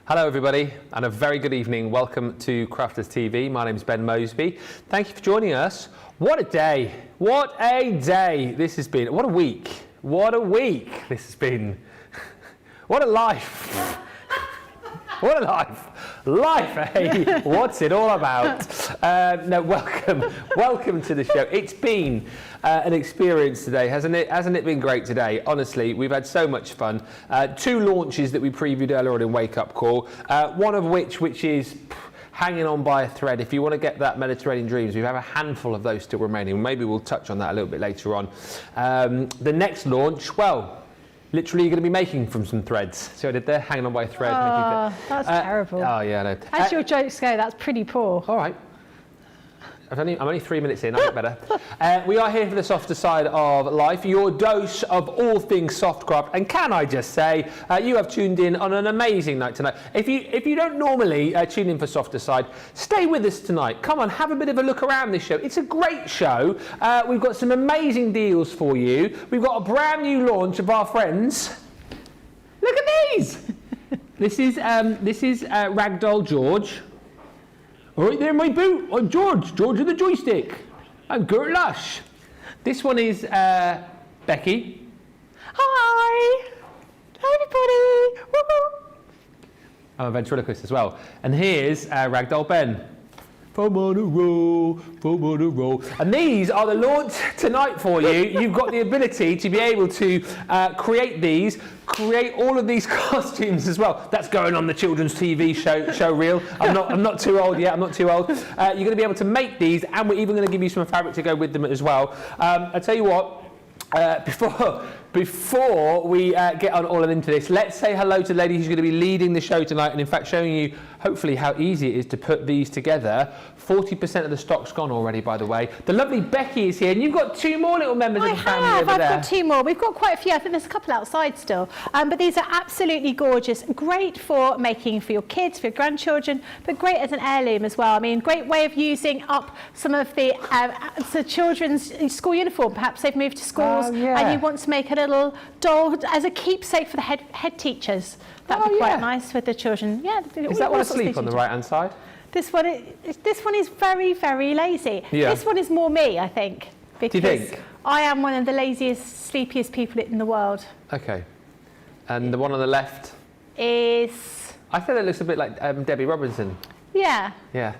Hello everybody and a very good evening. Welcome to Crafters TV. My name is Ben Moseby. Thank you for joining us. What a day. What a day this has been. What a week. What a week this has been. What a life. What a life. Life, eh? What's it all about? No, welcome to the show. It's been an experience today, hasn't it? Hasn't it been great today? Honestly, we've had so much fun. Two launches that we previewed earlier on in Wake Up Call, one of which is hanging on by a thread. If you want to get that Mediterranean Dreams, we have a handful of those still remaining. Maybe we'll touch on that a little bit later on. The next launch, well, literally you're going to be making from some threads. See what I did there? Hanging on by a thread. Oh, that's terrible. Oh, yeah, no. As your jokes go, that's pretty poor. All right. I'm only 3 minutes in, I'll get better. We are here for the softer side of life, your dose of all things softcraft. And can I just say, you have tuned in on an amazing night tonight. If you don't normally tune in for softer side, stay with us tonight. Come on, have a bit of a look around this show. It's a great show. We've got some amazing deals for you. We've got a brand new launch of our friends. Look at these. This is Ragdoll George. All right there, my boot. I'm George of the joystick. I'm Gert Lush. This one is Becky. Hi, everybody. Woo-hoo. I'm a ventriloquist as well. And here's Ragdoll Ben. From on a roll. And these are the launch tonight for you. You've got the ability to be able to create all of these costumes as well. That's going on the children's TV show reel. I'm not too old yet. I'm not too old. You're going to be able to make these, and we're even going to give you some fabric to go with them as well. I tell you what. Before we get on all into this, let's say hello to the lady who's going to be leading the show tonight, and in fact showing you hopefully how easy it is to put these together. 40% of the stock's gone already, by the way. The lovely Becky is here, and you've got two more little members of the family over there. I've got two more. We've got quite a few. I think there's a couple outside still, but these are absolutely gorgeous. Great for making for your kids, for your grandchildren, but great as an heirloom as well. I mean, great way of using up some of the children's school uniform. Perhaps they've moved to schools and you want to make a little doll as a keepsake for the head teachers. That would be quite nice with the children. Yeah. Is that one asleep on the right-hand side? This one is very, very lazy. Yeah. This one is more me, I think. Because do you think? I am one of the laziest, sleepiest people in the world. Okay. And the one on the left? Is... I feel it looks a bit like Debbie Robinson. Yeah. Yeah.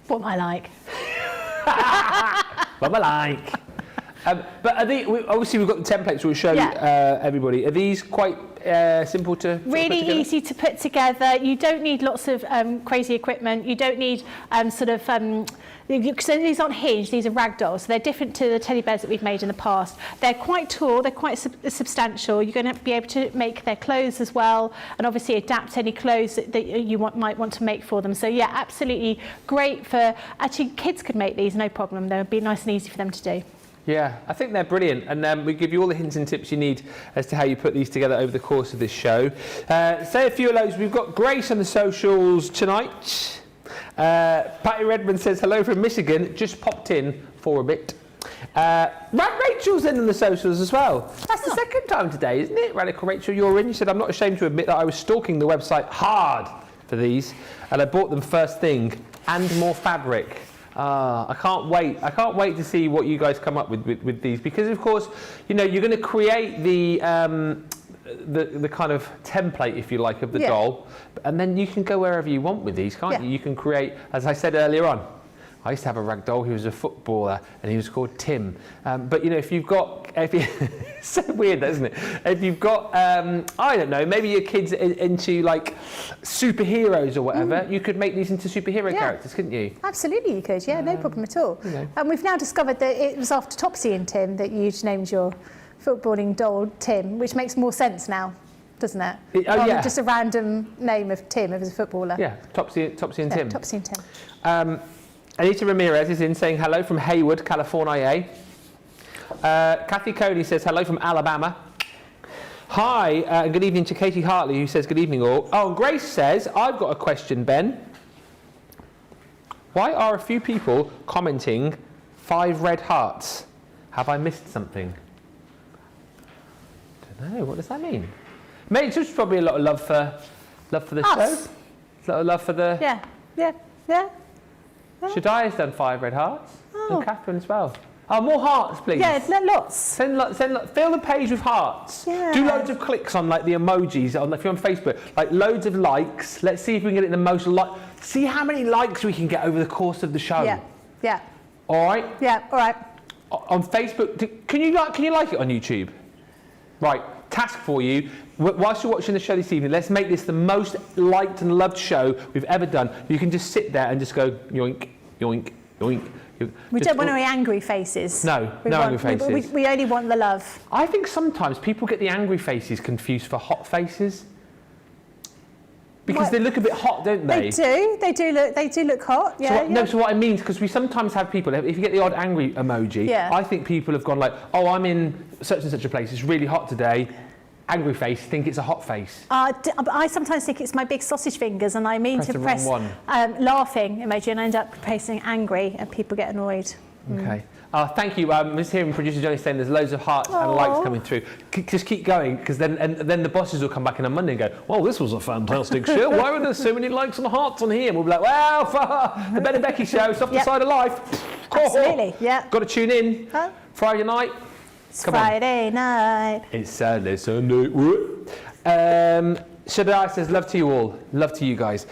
What am I like? What am I like? But are they, obviously we've got the templates we'll show everybody. Are these quite simple to really put easy to put together. You don't need lots of crazy equipment. You don't need so these aren't hinged, these are ragdolls. So they're different to the teddy bears that we've made in the past. They're quite tall, they're quite substantial. You're going to be able to make their clothes as well, and obviously adapt any clothes that you might want to make for them. So yeah, absolutely great for, actually kids could make these, no problem. They would be nice and easy for them to do. Yeah, I think they're brilliant, and we give you all the hints and tips you need as to how you put these together over the course of this show. Say a few of those. We've got Grace on the socials tonight. Patty Redmond says hello from Michigan, just popped in for a bit. Rachel's in on the socials as well. That's the second time today, isn't it? Radical Rachel, you're in. You said, I'm not ashamed to admit that I was stalking the website hard for these, and I bought them first thing, and more fabric. I can't wait. I can't wait to see what you guys come up with these, because of course, you know, you're going to create the kind of template, if you like, of the doll, and then you can go wherever you want with these, can't you? You can create, as I said earlier on, I used to have a ragdoll who was a footballer, and he was called Tim. But you know, it's so weird, isn't it? If you've got, I don't know, maybe your kid's into like superheroes or whatever, you could make these into superhero characters, couldn't you? Absolutely, you could. Yeah, no problem at all. You know. And we've now discovered that it was after Topsy and Tim that you'd named your footballing doll Tim, which makes more sense now, doesn't it? Just a random name of Tim if it's a footballer. Yeah, Topsy and Tim. Topsy and Tim. Anita Ramirez is in saying hello from Hayward, California. Kathy Cody says hello from Alabama. Hi, and good evening to Katie Hartley, who says good evening all. Oh, and Grace says, I've got a question, Ben. Why are a few people commenting 5 red hearts? Have I missed something? I don't know, what does that mean? Maybe it's just probably a lot of love for the show. Little love for the... Yeah. Shadia's done 5 red hearts. And Catherine as well. Oh, more hearts, please. Yeah, lots. Fill the page with hearts. Yeah. Do loads of clicks on like the emojis. If you're on Facebook, like loads of likes. Let's see if we can get it the most See how many likes we can get over the course of the show. Yeah. All right. Yeah. All right. On Facebook, can you like it on YouTube? Right. Task for you. Whilst you're watching the show this evening, let's make this the most liked and loved show we've ever done. You can just sit there and just go yoink, yoink, yoink. We don't want any angry faces. No angry faces. We only want the love. I think sometimes people get the angry faces confused for hot faces. Because they look a bit hot, don't they? They do look hot. Yeah. So what I mean is because we sometimes have people, if you get the odd angry emoji, I think people have gone like, oh, I'm in such and such a place, it's really hot today. Angry face, think it's a hot face. I sometimes think it's my big sausage fingers, and I mean to press laughing emoji, and I end up pressing angry, and people get annoyed. Okay. Thank you. I'm just hearing producer Johnny saying there's loads of hearts and likes coming through. Just keep going, because then the bosses will come back in on Monday and go, well, this was a fantastic show. Why were there so many likes and hearts on here? And we'll be like, well, for the Ben and Becky show, softer side of life. Absolutely, yeah. Got to tune in. Friday night. Friday night. It's Saturday, Sunday. Shadai says, love to you all. Love to you guys.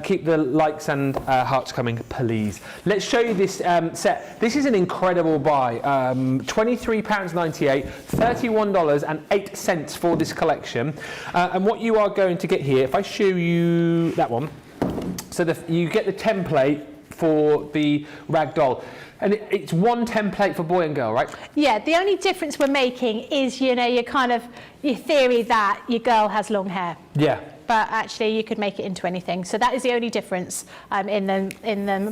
Keep the likes and hearts coming, please. Let's show you this set. This is an incredible buy. £23.98, $31.08 for this collection. And what you are going to get here, if I show you that one, so you get the template for the Ragdoll. And it's one template for boy and girl, right? Yeah, the only difference we're making is, your theory that your girl has long hair. Yeah. But actually, you could make it into anything. So that is the only difference in them.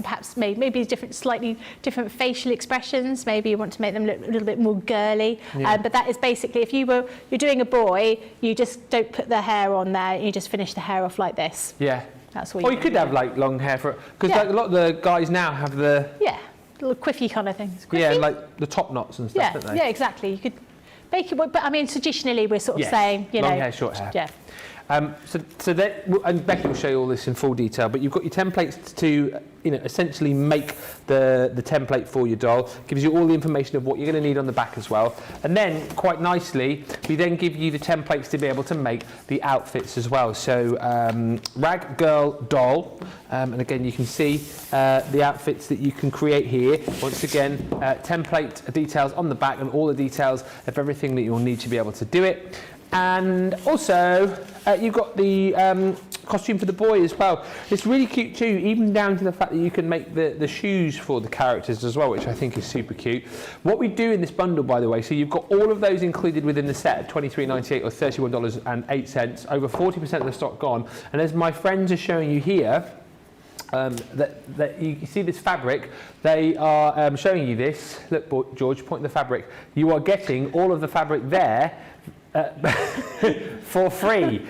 Perhaps maybe slightly different facial expressions. Maybe you want to make them look a little bit more girly. Yeah. But that is basically, if you're doing a boy, you just don't put the hair on there. You just finish the hair off like this. Yeah. That's what. Or you could have like long hair because like a lot of the guys now have the little quiffy kind of things. Yeah, and like the top knots and stuff, don't they? Yeah, exactly. You could make it, but I mean, traditionally we're sort of saying, long hair, short hair. Yeah. So that, and Becky will show you all this in full detail, but you've got your templates to, essentially make the template for your doll. Gives you all the information of what you're going to need on the back as well. And then, quite nicely, we then give you the templates to be able to make the outfits as well. So, Rag Girl Doll, and again, you can see the outfits that you can create here. Once again, template details on the back and all the details of everything that you'll need to be able to do it. And also, you've got the costume for the boy as well. It's really cute too, even down to the fact that you can make the shoes for the characters as well, which I think is super cute. What we do in this bundle, by the way, so you've got all of those included within the set at $23.98 or $31.08, over 40% of the stock gone. And as my friends are showing you here, that you see this fabric, they are showing you this. Look, George, point the fabric. You are getting all of the fabric there for free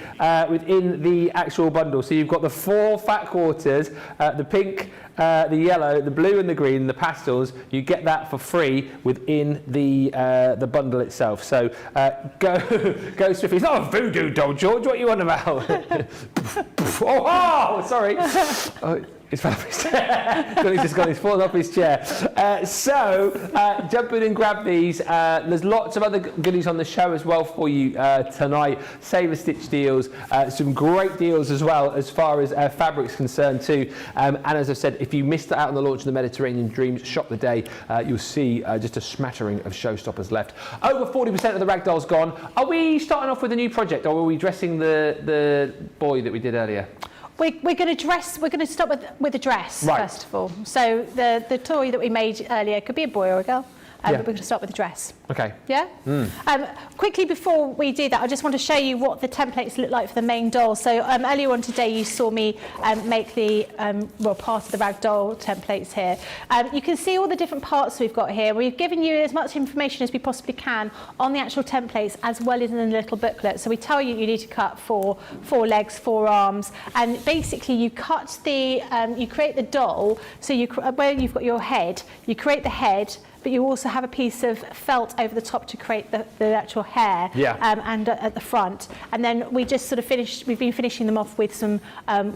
within the actual bundle. So you've got the 4 fat quarters, the pink, the yellow, the blue and the green, the pastels. You get that for free within the bundle itself. So go swiftly. It's not a voodoo doll, George. What are you on about? oh, sorry. He's fallen off his chair. He's fallen off his chair. Jump in and grab these. There's lots of other goodies on the show as well for you tonight. Save a Stitch deals. Some great deals as well as far as fabric's concerned too. And as I've said, if you missed out on the launch of the Mediterranean Dreams Shop the Day, you'll see just a smattering of showstoppers left. Over 40% of the Ragdoll's gone. Are we starting off with a new project, or are we dressing the boy that we did earlier? We're going to start with a dress, first of all. So the toy that we made earlier could be a boy or a girl. But we're going to start with the dress. Okay. Yeah? Quickly before we do that, I just want to show you what the templates look like for the main doll. So earlier on today, you saw me make the, part of the Ragdoll templates here. You can see all the different parts we've got here. We've given you as much information as we possibly can on the actual templates, as well as in the little booklet. So we tell you need to cut 4 legs, 4 arms, and basically you cut the, you create the doll. So where you've got your head, you create the head, but you also have a piece of felt over the top to create the actual hair, and at the front. And then we just sort of we've been finishing them off with some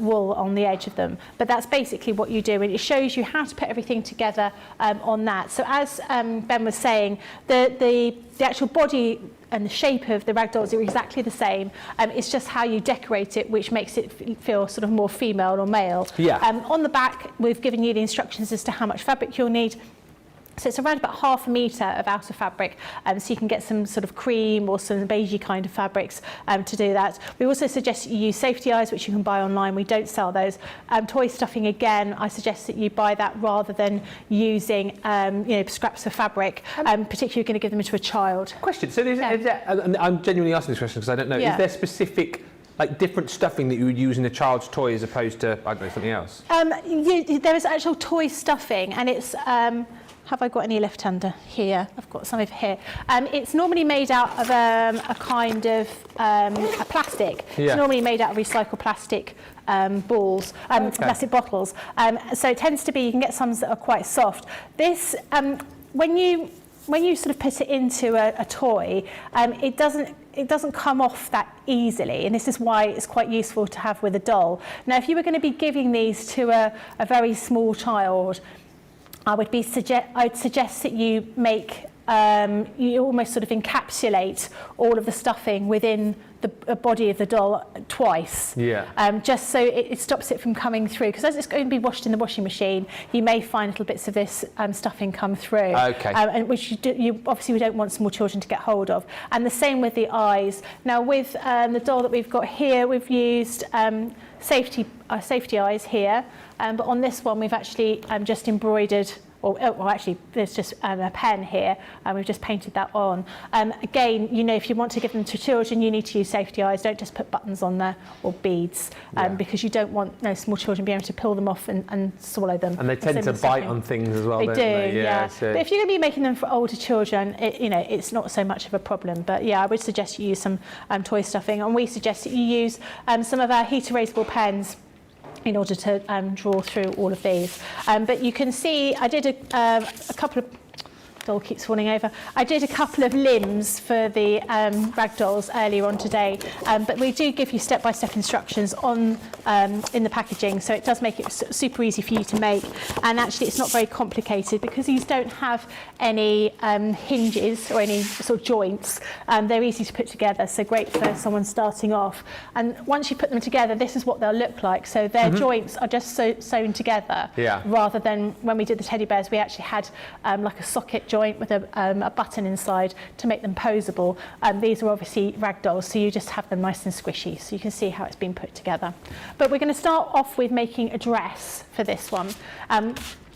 wool on the edge of them. But that's basically what you do, and it shows you how to put everything together on that. So as Ben was saying, the actual body and the shape of the ragdolls are exactly the same. It's just how you decorate it which makes it feel sort of more female or male. On the back, we've given you the instructions as to how much fabric you'll need. So it's around about 1/2 metre of outer fabric, so you can get some sort of cream or some beigey kind of fabrics to do that. We also suggest that you use safety eyes, which you can buy online. We don't sell those. Toy stuffing, again, I suggest that you buy that rather than using scraps of fabric, particularly if you're going to give them to a child. Question, so I'm genuinely asking this question because I don't know, is there specific different stuffing that you would use in a child's toy as opposed to, I don't know, something else? There is actual toy stuffing, and it's... have I got any left under here? I've got some over here. It's normally made out of a kind of a plastic. It's normally made out of recycled plastic balls, plastic bottles. So it tends to be, you can get some that are quite soft. This, when you sort of put it into a toy, it doesn't come off that easily, and this is why it's quite useful to have with a doll. Now, if you were going to be giving these to a very small child, I'd suggest that you make, you almost sort of encapsulate all of the stuffing within the body of the doll twice, just so it stops it from coming through. Because as it's going to be washed in the washing machine, you may find little bits of this stuffing come through, and which you obviously we don't want small children to get hold of. And the same with the eyes. Now with the doll that we've got here, we've used safety eyes here, but on this one we've actually just embroidered, well actually there's just a pen here, and we've just painted that on. Again, if you want to give them to children, you need to use safety eyes. Don't just put buttons on there or beads, because you don't want small children being able to peel them off and swallow them. And they tend to bite on things as well, don't they? Yeah. So. But if you're going to be making them for older children, it's not so much of a problem. But yeah, I would suggest you use some toy stuffing, and we suggest that you use some of our heat erasable pens in order to draw through all of these. But you can see I did a couple of... Doll keeps falling over. I did a couple of limbs for the ragdolls earlier on today, but we do give you step-by-step instructions on in the packaging, so it does make it super easy for you to make. And actually, it's not very complicated because these don't have any hinges or any sort of joints. They're easy to put together, so great for someone starting off. And once you put them together, this is what they'll look like. So their joints are just sewn together, rather than when we did the teddy bears, we actually had like a socket joint with a button inside to make them poseable. These are obviously ragdolls, so you just have them nice and squishy, so you can see how it's been put together. But we're going to start off with making a dress for this one.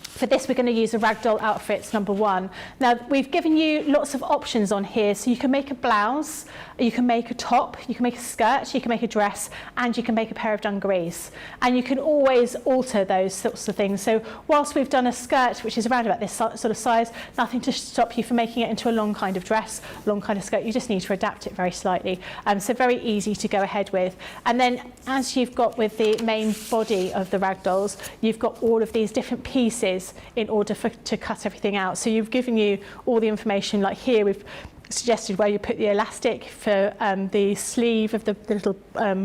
For this, we're going to use a ragdoll outfits #1. Now, we've given you lots of options on here, so you can make a blouse, you can make a top, you can make a skirt, you can make a dress, and you can make a pair of dungarees. And you can always alter those sorts of things. So whilst we've done a skirt, which is around about this sort of size, nothing to stop you from making it into a long kind of dress, long kind of skirt. You just need to adapt it very slightly. So very easy to go ahead with. And then, as you've got with the main body of the ragdolls, you've got all of these different pieces in order to cut everything out. So you've given you all the information, like here we've suggested where you put the elastic for the sleeve of the little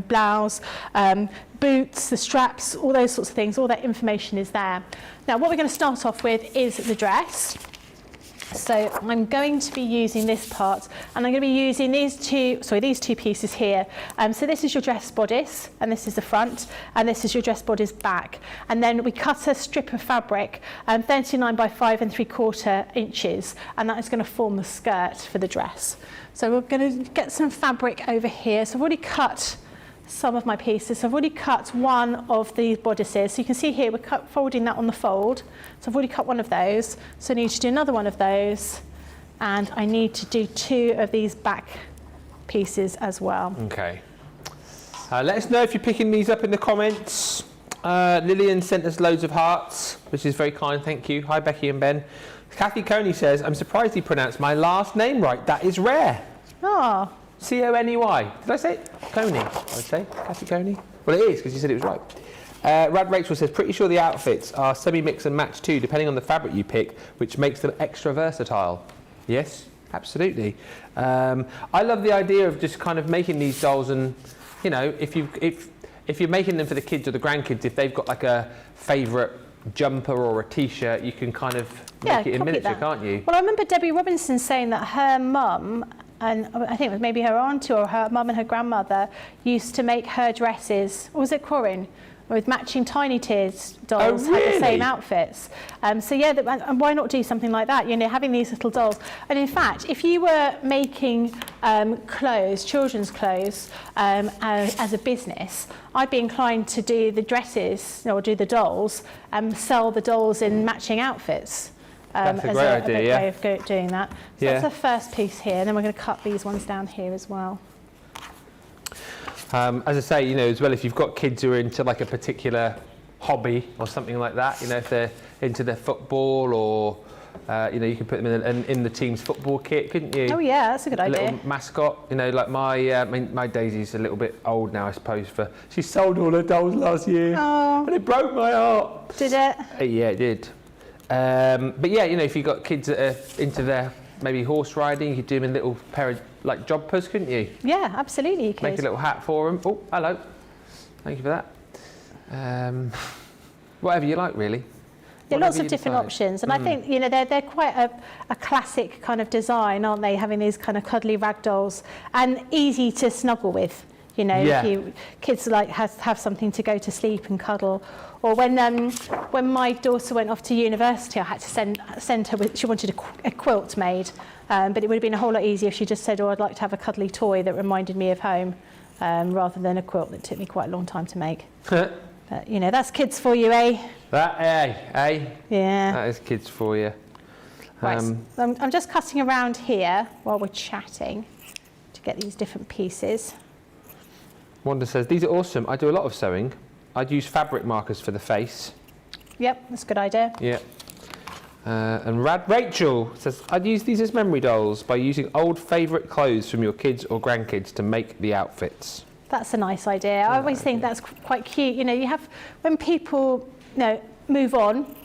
blouse, boots, the straps, all those sorts of things. All that information is there. Now what we're going to start off with is the dress. So I'm going to be using this part, and I'm going to be using these two pieces here. So this is your dress bodice, and this is the front, and this is your dress bodice back. And then we cut a strip of fabric, 39 by 5 3/4 inches, and that is going to form the skirt for the dress. So we're going to get some fabric over here. So I've already cut some of my pieces. So I've already cut one of the bodices. So you can see here we're folding that on the fold. So I've already cut one of those. So I need to do another one of those, and I need to do 2 of these back pieces as well. Okay. Let us know if you're picking these up in the comments. Lillian sent us loads of hearts, which is very kind. Thank you. Hi, Becky and Ben. Kathy Coney says, I'm surprised he pronounced my last name right. That is rare. Oh. C-O-N-E-Y. Did I say it? Coney, I would say. Kathy Coney. Well, it is, because you said it was right. Rad Rachel says, pretty sure the outfits are semi-mix and match too, depending on the fabric you pick, which makes them extra versatile. Yes, absolutely. I love the idea of just kind of making these dolls, and you know, if you're making them for the kids or the grandkids, if they've got like a favourite jumper or a t-shirt, you can kind of make it in miniature, can't you? Well, I remember Debbie Robinson saying that her mum, and I think it was maybe her auntie or her mum and her grandmother, used to make her dresses, or was it Corinne? With matching Tiny Tears dolls, had the same outfits. So yeah, and why not do something like that? You know, having these little dolls. And in fact, if you were making clothes, children's clothes, as a business, I'd be inclined to do the dresses or do the dolls and sell the dolls in matching outfits. That's a great idea, yeah. Way of doing that. So that's the first piece here, and then we're going to cut these ones down here as well. As I say, you know, as well, if you've got kids who are into like a particular hobby or something like that, you know, if they're into their football or, you know, you can put them in the team's football kit, couldn't you? Oh yeah, that's a good idea. Little mascot, you know, like my Daisy's a little bit old now, I suppose. She sold all her dolls last year, and it broke my heart. Did it? Yeah, it did. But yeah, you know, if you've got kids that are into their maybe horse riding, you could do them in little pair of like jobbers, couldn't you? Yeah, absolutely you could. Make a little hat for them. Oh, hello. Thank you for that. Whatever you like, really. Yeah, lots of different options, and I think, you know, they're quite a classic kind of design, aren't they? Having these kind of cuddly rag dolls and easy to snuggle with. You know, if kids like have something to go to sleep and cuddle. Or when my daughter went off to university, I had to send her with, she wanted a quilt made, but it would have been a whole lot easier if she just said, oh, I'd like to have a cuddly toy that reminded me of home, rather than a quilt that took me quite a long time to make. But, you know, that's kids for you, eh? Yeah. That is kids for you. Right, so I'm just cutting around here while we're chatting to get these different pieces. Wanda says, these are awesome. I do a lot of sewing. I'd use fabric markers for the face. Yep, that's a good idea. Yeah. And Rad Rachel says, I'd use these as memory dolls by using old favourite clothes from your kids or grandkids to make the outfits. That's a nice idea. I always think that's quite cute. You know, you have, when people, you know, move on,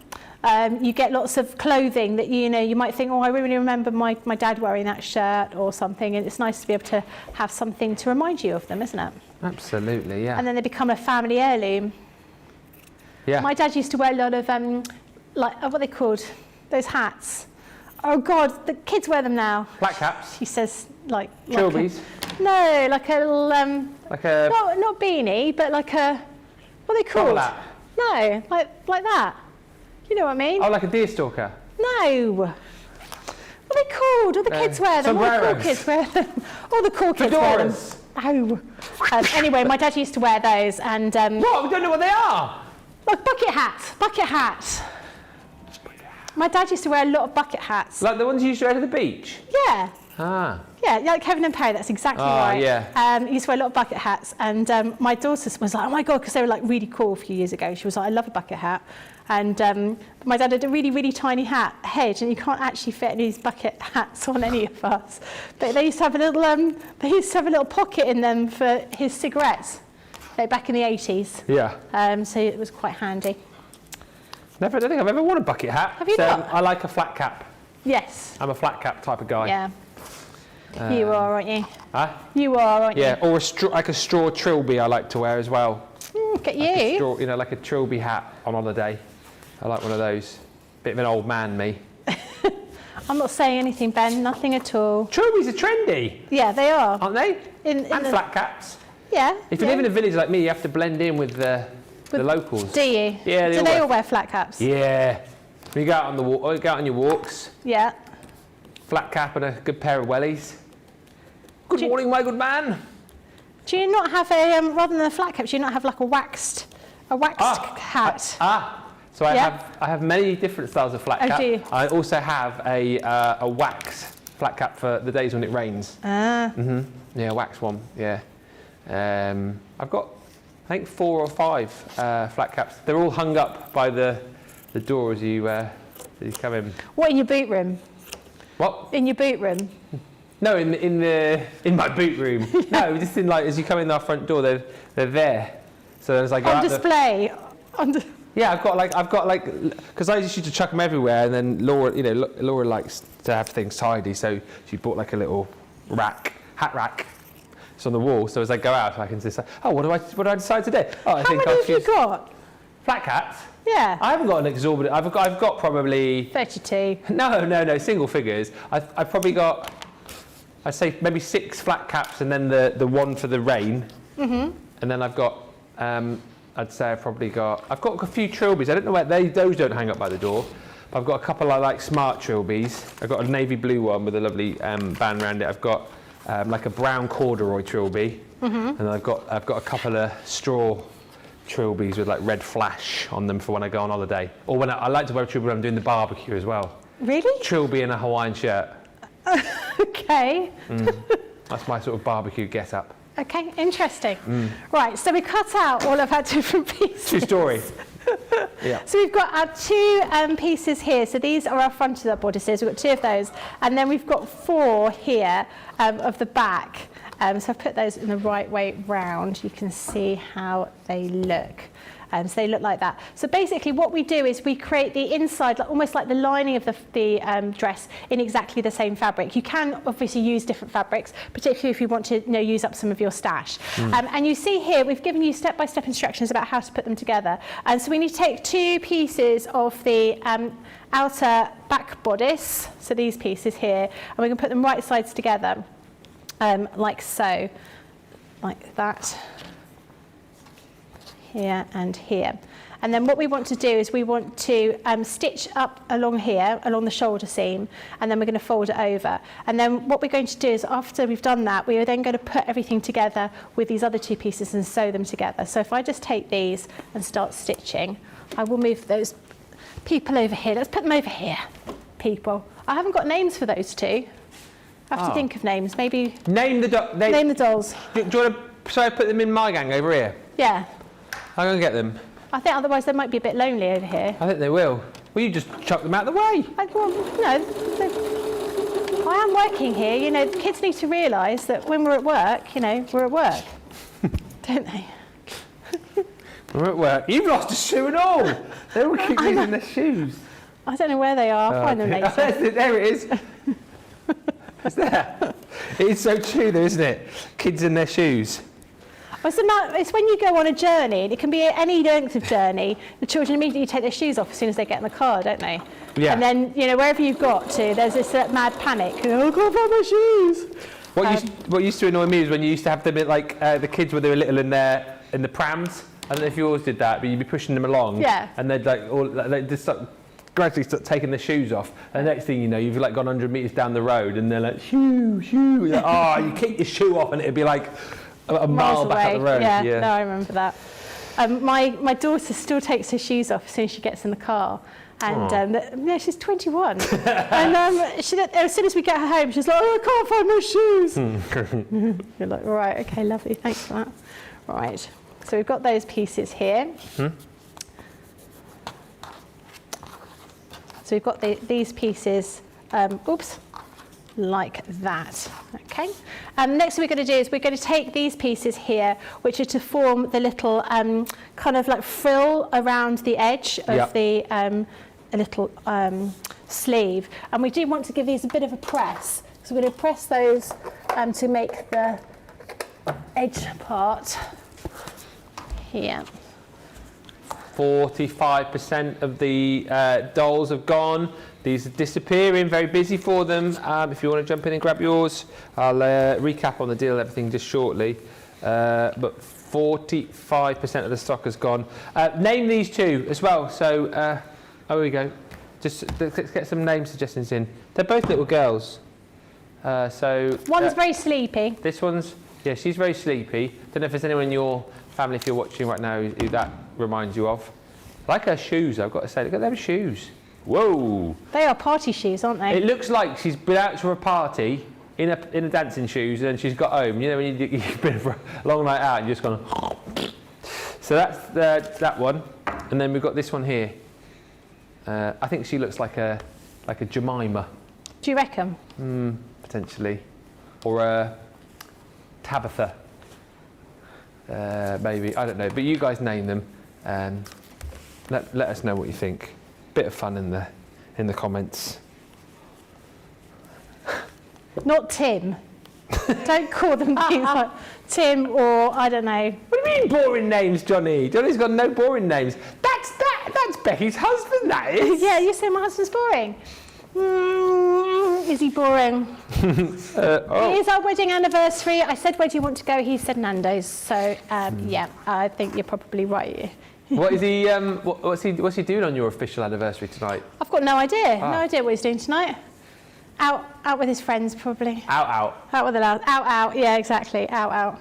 you get lots of clothing that, you know, you might think, oh, I really remember my dad wearing that shirt or something, and it's nice to be able to have something to remind you of them, isn't it? Absolutely, yeah. And then they become a family heirloom. Yeah. My dad used to wear a lot of, like, what are they called? Those hats. Oh, God, the kids wear them now. Black caps? He says, like... Trilbies? No, like a little... like a... Not beanie, but like a... What are they called? Hat? No, like that. You know what I mean? Oh, like a deerstalker? No. What are they called? All the kids wear them. Sombreros. All the cool kids wear them. All the cool kids wear them. Oh. Anyway, my dad used to wear those, and... what? We don't know what they are? Like bucket hats. My dad used to wear a lot of bucket hats. Like the ones you used to wear to the beach? Yeah. Ah. Yeah, like Kevin and Perry, that's exactly right. Yeah. He used to wear a lot of bucket hats, and my daughter was like, oh my God, because they were like really cool a few years ago. She was like, I love a bucket hat. And my dad had a really, really tiny head, and you can't actually fit any of these bucket hats on any of us. But they used to have a little pocket in them for his cigarettes, back in the 80s. Yeah. So it was quite handy. I don't think I've ever worn a bucket hat. Have you not? I like a flat cap. Yes. I'm a flat cap type of guy. Yeah. You are, aren't you? Huh? You are, aren't you? Yeah, or like a straw trilby I like to wear as well. Look at Like you. a straw, you know, like a trilby hat on holiday. I like one of those. Bit of an old man, me. I'm not saying anything, Ben. Nothing at all. Trilbies are trendy. Yeah, they are. Aren't they? And flat caps. Yeah. If you live in a village like me, you have to blend in with the locals. Do you? Yeah. Do they all wear flat caps? Yeah. When you go out on go out on your walks. Yeah. Flat cap and a good pair of wellies. Good morning, my good man. Do you not have a rather than a flat cap? Do you not have like a waxed hat? So I have many different styles of flat cap. Do you? I also have a wax flat cap for the days when it rains. Yeah, wax one. Yeah. I've got, I think, 4 or 5 flat caps. They're all hung up by the door as you come in. What, in your boot room? What? In your boot room? No, in my boot room. No, just in, like, as you come in our front door, they're there. So as I go on out display. under. Yeah, I've got like, because I used to chuck them everywhere, and then Laura, Laura likes to have things tidy, so she bought like a little hat rack. It's on the wall, so as I go out, I can just say, oh, what do I decide today? Oh, How many have you got? Flat cats? Yeah. I haven't got an exorbitant. I've got probably 32. No, single figures. I've probably got, I'd say maybe 6 flat caps, and then the one for the rain. And then I've got. I'd say I've got a few trilbies. I don't know where those don't hang up by the door. I've got a couple of like smart trilbies. I've got a navy blue one with a lovely band around it. I've got like a brown corduroy trilby, and I've got a couple of straw trilbies with like red flash on them for when I go on holiday, or when I like to wear a trilby when I'm doing the barbecue as well. Really? Trilby and a Hawaiian shirt. Okay. That's my sort of barbecue get up. Okay, interesting. Right, so we cut out all of our different pieces. True story. Yeah. So we've got our 2 pieces here. So these are our front of the bodices. We've got 2 of those. And then we've got 4 here of the back. So I've put those in the right way round. You can see how they look. So they look like that. So basically what we do is we create the inside, almost like the lining of the dress in exactly the same fabric. You can obviously use different fabrics, particularly if you want to use up some of your stash. And you see here, we've given you step-by-step instructions about how to put them together. And so we need to take 2 pieces of the outer back bodice, so these pieces here, and we can put them right sides together, like so, like that. Here and here. And then what we want to do is we want to stitch up along here, along the shoulder seam, and then we're going to fold it over. And then what we're going to do is after we've done that, we are then going to put everything together with these other 2 pieces and sew them together. So if I just take these and start stitching, I will move those people over here. Let's put them over here, people. I haven't got names for those 2. I have to think of names. Maybe name the dolls. Do you want to? So I put them in my gang over here. Yeah. I'm going to get them. I think otherwise they might be a bit lonely over here. I think they will. Well, you just chuck them out of the way. I am working here. The kids need to realise that when we're at work, we're at work. Don't they? We're at work. You've lost a shoe and all. They all keep losing their shoes. I don't know where they are. I'll find them later. There it is. It's there. It's so true though, isn't it? Kids in their shoes. It's when you go on a journey, and it can be any length of journey, the children immediately take their shoes off as soon as they get in the car, don't they? Yeah. And then, wherever you've got to, there's this mad panic. Oh, I can't find my shoes. What used to annoy me is when you used to have them like the kids when they were little in the prams. I don't know if you always did that, but you'd be pushing them along. Yeah. And they'd they just gradually start taking their shoes off. And the next thing you know, you've like gone 100 metres down the road, and they're like, shoo. You're like, you kick your shoe off, and it'd be like a mile back up the road. Yeah, no, I remember that. My daughter still takes her shoes off as soon as she gets in the car. And she's 21. And as soon as we get her home, she's like, oh, I can't find my shoes. You're like, right, okay, lovely, thanks for that. Right, so we've got those pieces here. So we've got these pieces, like that. Okay. Next thing we're going to do is we're going to take these pieces here, which are to form the little kind of like frill around the edge of the a little sleeve, and we do want to give these a bit of a press. So we're going to press those to make the edge part here. 45% of the dolls have gone. These are disappearing, very busy for them. If you want to jump in and grab yours, I'll recap on the deal and everything just shortly. But 45% of the stock has gone. Name these 2 as well. So, here we go. Just let's get some name suggestions in. They're both little girls. One's very sleepy. This one's, she's very sleepy. Don't know if there's anyone in your family, if you're watching right now, who that reminds you of. I like her shoes, I've got to say. Look at them shoes. Whoa! They are party shoes, aren't they? It looks like she's been out to a party in a dancing shoes, and then she's got home. When you've been for a long night out and you're just gone. So that's that one, and then we've got this one here. I think she looks like a Jemima. Do you reckon? Potentially, or a Tabitha. Maybe, I don't know. But you guys name them. let us know what you think. Bit of fun in the comments. Not Tim. Don't call them things like Tim or I don't know. What do you mean boring names, Johnny? Johnny's got no boring names. That's Becky's husband, that is. Yeah, you say my husband's boring. Is he boring? It is our wedding anniversary. I said, where do you want to go? He said Nando's. So yeah, I think you're probably right. What is he? What's he doing on your official anniversary tonight? I've got no idea. No idea what he's doing tonight. Out with his friends, probably. Out. Out with the loud. Out. Yeah, exactly. Out.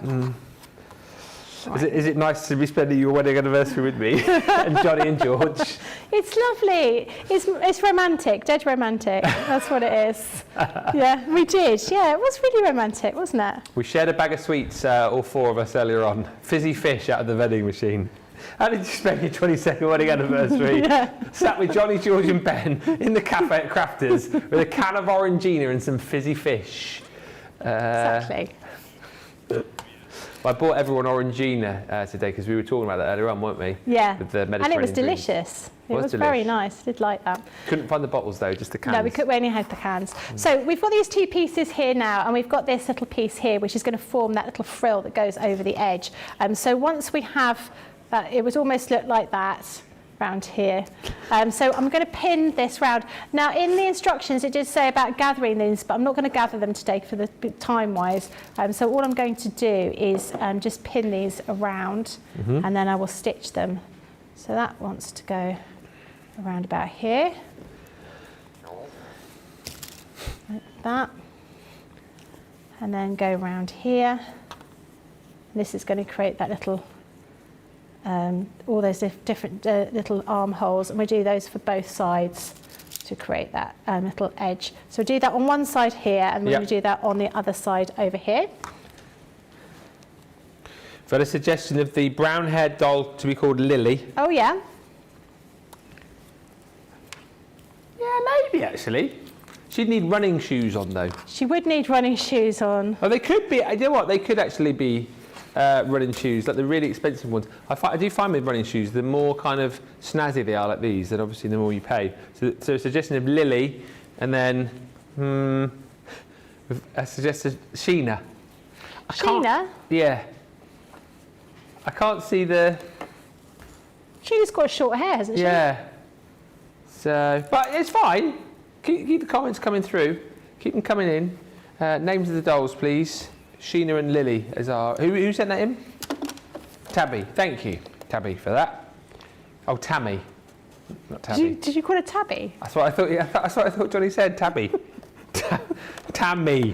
Right. Is it nice to be spending your wedding anniversary with me and Johnny and George? It's lovely. It's romantic, dead romantic. That's what it is. Yeah, we did. Yeah, it was really romantic, wasn't it? We shared a bag of sweets, all four of us earlier on. Fizzy fish out of the vending machine. How did you spend your 22nd wedding anniversary? Yeah. Sat with Johnny, George and Ben in the cafe at Crafters with a can of Orangina and some fizzy fish. Exactly. I bought everyone Orangina today because we were talking about that earlier on, weren't we? Yeah. With the Mediterranean and it was drinks. delicious. It was very nice. I did like that. Couldn't find the bottles though, just the cans. No, we only had the cans. So we've got these two pieces here now, and we've got this little piece here, which is going to form that little frill that goes over the edge. So once we have that, it would almost look like that round here. So I'm going to pin this round. Now in the instructions it did say about gathering these, but I'm not going to gather them today for the time wise. So all I'm going to do is just pin these around and then I will stitch them. So that wants to go around about here. Like that. And then go around here. This is going to create that little all those different little armholes, and we do those for both sides to create that little edge. So we do that on one side here, and we're going to do that on the other side over here. I've got a suggestion of the brown-haired doll to be called Lily. Oh yeah? Yeah, maybe actually. She'd need running shoes on though. She would need running shoes on. Oh, they could be. You know what? They could actually be running shoes, like the really expensive ones. I do find with running shoes, the more kind of snazzy they are, like these, then obviously the more you pay. So a suggestion of Lily, and then a suggestion Sheena. Sheena? Yeah. I can't see the. Sheena's got short hair, hasn't she? Yeah. So, but it's fine. Keep the comments coming through. Keep them coming in. Names of the dolls, please. Sheena and Lily as our... Who sent that in? Tabby. Thank you, Tabby, for that. Oh, Tammy. Not Tabby. Did you call her Tabby? That's what I thought. Yeah, that's what I thought Johnny said. Tabby. Tammy.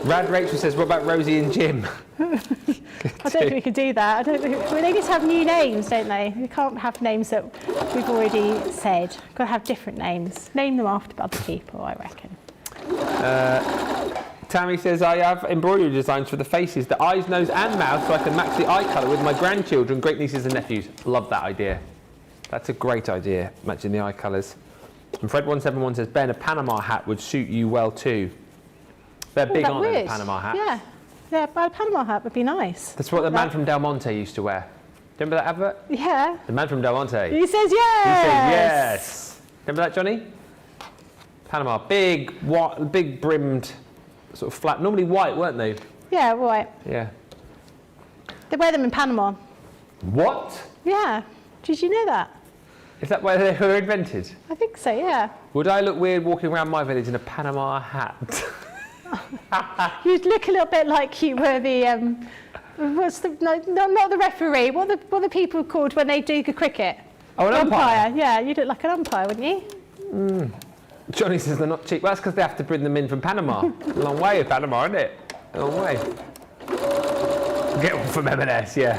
Rad Rachel says, "What about Rosie and Jim?" I don't think we could do that. I don't think they need to have new names, don't they? We can't have names that we've already said. We've got to have different names. Name them after other people, I reckon. Tammy says, I have embroidery designs for the faces, the eyes, nose and mouth, so I can match the eye colour with my grandchildren, great nieces and nephews. Love that idea. That's a great idea, matching the eye colours. And Fred171 says, Ben, a Panama hat would suit you well too. They're big, aren't they, the Panama hats? Yeah, but a Panama hat would be nice. That's what the man from Del Monte used to wear. Remember that advert? Yeah. The man from Del Monte. He says yes! He says yes! Remember that, Johnny? Panama, big, white, big brimmed, sort of flat, normally white, weren't they? Yeah, white. Yeah. They wear them in Panama. What? Yeah. Did you know that? Is that where they were invented? I think so, yeah. Would I look weird walking around my village in a Panama hat? You'd look a little bit like you were the, not the referee, what are the people called when they do the cricket? Oh, an umpire? Yeah, you'd look like an umpire, wouldn't you? Johnny says they're not cheap. Well, that's because they have to bring them in from Panama. A long way of Panama, isn't it? A long way. Get one from M&S, yeah.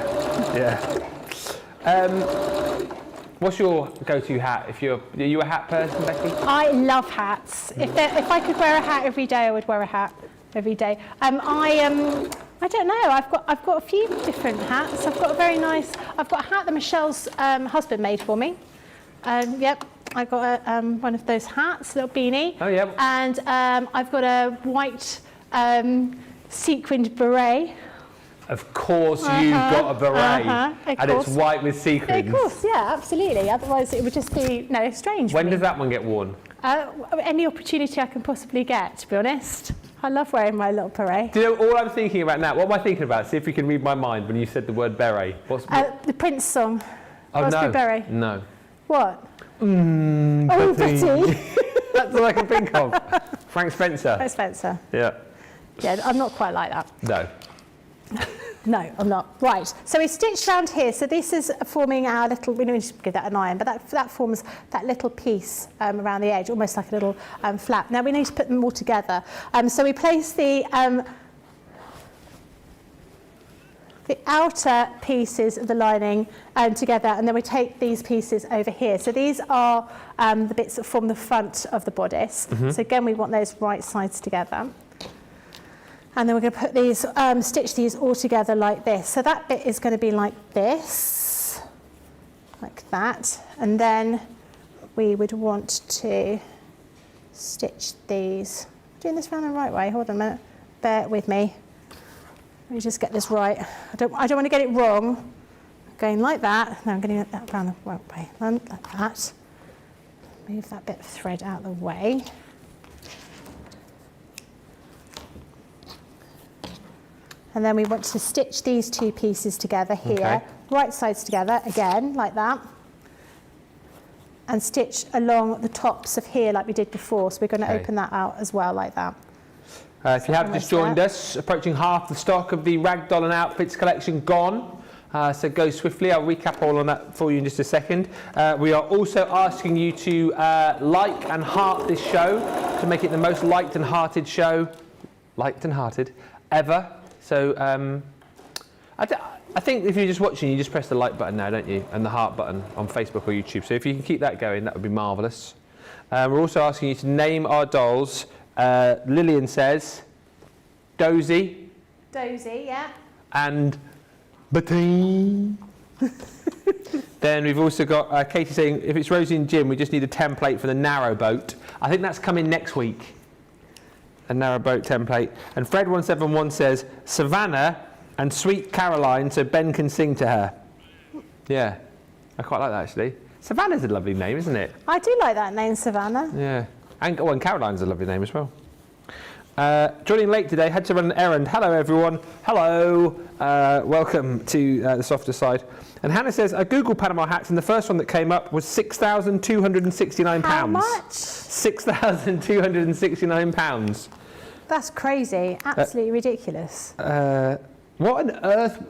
What's your go-to hat? Are you a hat person, Becky? I love hats. If I could wear a hat every day, I would wear a hat every day. I don't know. I've got a few different hats. I've got a hat that Michelle's husband made for me. Yep. I got one of those hats, a little beanie. Oh yeah. And I've got a white sequined beret. Of course you've got a beret, and it's white with sequins. Of course, yeah, absolutely. Otherwise it would just be, strange. When does that one get worn? Any opportunity I can possibly get, to be honest. I love wearing my little beret. Do you know all I'm thinking about now? What am I thinking about? See if you can read my mind when you said the word beret. The Prince song. Oh, no. Beret. No. What? Betty. That's all I can think of. Frank Spencer. Frank Spencer. Yeah. Yeah, I'm not quite like that. No. No, I'm not. Right, so we stitched around here. So this is forming our little, we need to give that an iron, but that forms that little piece around the edge, almost like a little flap. Now we need to put them all together. So we place the outer pieces of the lining together, and then we take these pieces over here. So these are the bits that form the front of the bodice. So again, we want those right sides together. And then we're going to put these, stitch these all together like this. So that bit is going to be like this, like that. And then we would want to stitch these. I'm doing this round the right way. Hold on a minute. Bear with me. Let me just get this right. I don't want to get it wrong. Going like that. Now I'm getting that round the right way. And like that. Move that bit of thread out of the way. And then we want to stitch these two pieces together here, right sides together, again, like that. And stitch along the tops of here like we did before. So we're going to open that out as well, like that. If you have just joined us, approaching half the stock of the Ragdoll and Outfits collection gone. So go swiftly. I'll recap all on that for you in just a second. We are also asking you to like and heart this show to make it the most liked and hearted show, ever. So I think if you're just watching, you just press the like button now, don't you? And the heart button on Facebook or YouTube. So if you can keep that going, that would be marvellous. We're also asking you to name our dolls. Lillian says, Dozy. Dozy, yeah. And Betty. Then we've also got Katie saying, if it's Rosie and Jim, we just need a template for the narrow boat. I think that's coming next week. A narrow boat template. And Fred171 says, Savannah and Sweet Caroline, so Ben can sing to her. Yeah, I quite like that actually. Savannah's a lovely name, isn't it? I do like that name, Savannah. Yeah, and Caroline's a lovely name as well. Joining late today, had to run an errand. Hello everyone. Hello. Welcome to the softer side. And Hannah says, I googled Panama hats and the first one that came up was £6,269. How much? £6,269. That's crazy. Absolutely ridiculous. What on earth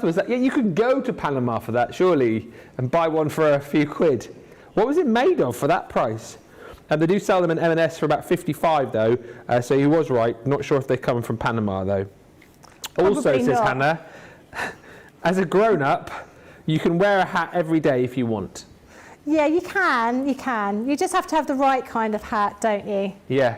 was that? Yeah, you could go to Panama for that, surely, and buy one for a few quid. What was it made of for that price? And they do sell them in M&S for about 55 though, so he was right. Not sure if they come from Panama though. Probably also, says not. Hannah, as a grown-up, you can wear a hat every day if you want. Yeah, you can. You just have to have the right kind of hat, don't you? Yeah.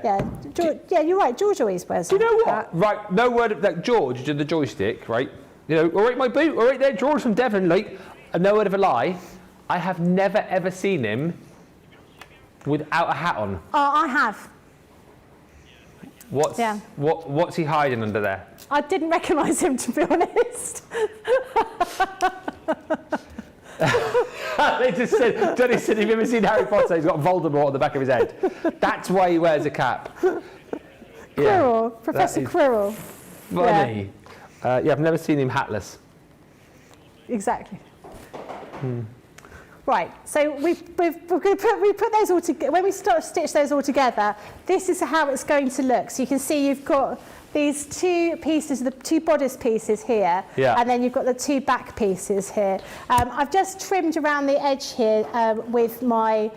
Yeah, you're right. George always wears. Do you know what? Right, no word of that. George did the joystick, right? You know, all right, my boot, all right there, George from Devon, like, no word of a lie. I have never ever seen him without a hat on. Oh, I have. What's he hiding under there? I didn't recognise him, to be honest. They just said, Johnny said, have you ever seen Harry Potter? He's got Voldemort on the back of his head. That's why he wears a cap. Quirrell, Professor Quirrell. Funny. Yeah, I've never seen him hatless. Exactly. Right, so we put those all together. When we start to stitch those all together, this is how it's going to look. So you can see you've got these two pieces, the two bodice pieces here, and then you've got the two back pieces here. I've just trimmed around the edge here with my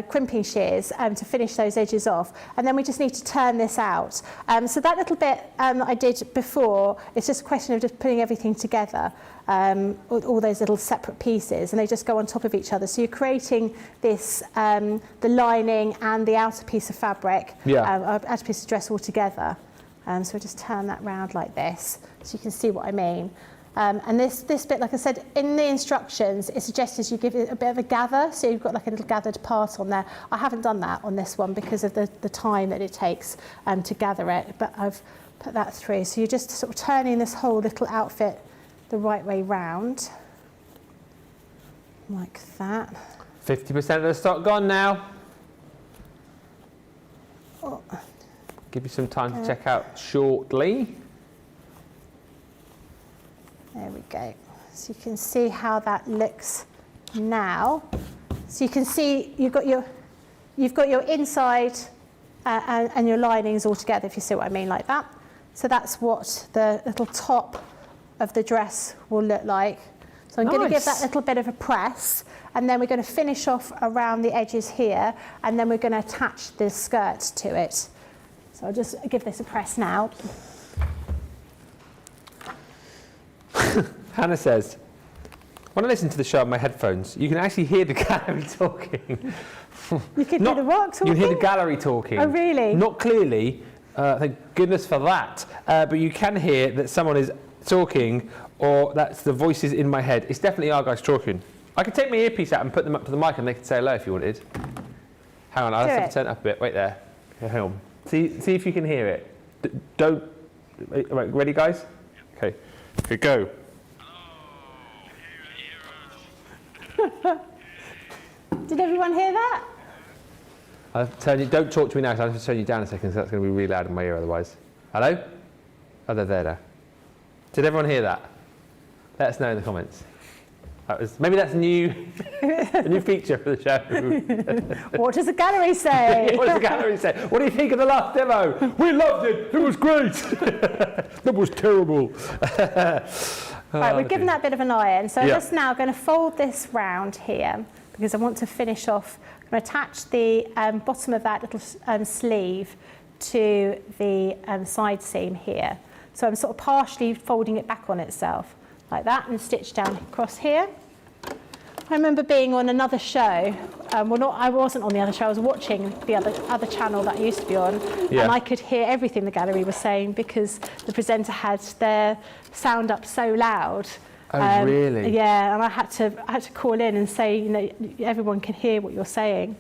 crimping shears to finish those edges off, and then we just need to turn this out. So that little bit that I did before, it's just a question of just putting everything together, all those little separate pieces, and they just go on top of each other. So you're creating this, the lining and the outer piece of fabric, outer piece of dress all together. So we just turn that round like this, so you can see what I mean. And this bit, like I said, in the instructions, it suggests you give it a bit of a gather, so you've got like a little gathered part on there. I haven't done that on this one because of the time that it takes to gather it, but I've put that through. So you're just sort of turning this whole little outfit the right way round, like that. 50% of the stock gone now. Oh. Give you some time to check out shortly. There we go. So you can see how that looks now. So you can see you've got your inside and your linings all together, if you see what I mean, like that. So that's what the little top of the dress will look like. So I'm going to give that little bit of a press, and then we're going to finish off around the edges here, and then we're going to attach the skirt to it. So I'll just give this a press now. Hannah says, when I listen to the show on my headphones, you can actually hear the gallery talking. You can hear the what talking? You can hear the gallery talking. Oh, really? Not clearly, thank goodness for that, but you can hear that someone is talking, or that's the voices in my head. It's definitely our guys talking. I could take my earpiece out and put them up to the mic and they could say hello if you wanted. Hang on, I'll have to turn it up a bit. Wait there. Okay, hang on. See if you can hear it. Don't. Right, ready, guys? Okay. Okay, go. Did everyone hear that? I'll turn you. Don't talk to me now, so I'll just turn you down a second, so that's going to be really loud in my ear otherwise. Hello? Oh, they're there. Did everyone hear that? Let us know in the comments. Maybe that's a new feature for the show. What does the gallery say? What does the gallery say? What do you think of the last demo? We loved it. It was great. That was terrible. Right, we've given that bit of an iron. So I'm just now going to fold this round here because I want to finish off. I'm going to attach the bottom of that little sleeve to the side seam here. So I'm sort of partially folding it back on itself like that and stitch down across here. I remember being on another show. I wasn't on the other show. I was watching the other channel that I used to be on, and I could hear everything the gallery was saying because the presenter had their sound up so loud. Oh, really? Yeah, and I had to call in and say, you know, everyone can hear what you're saying,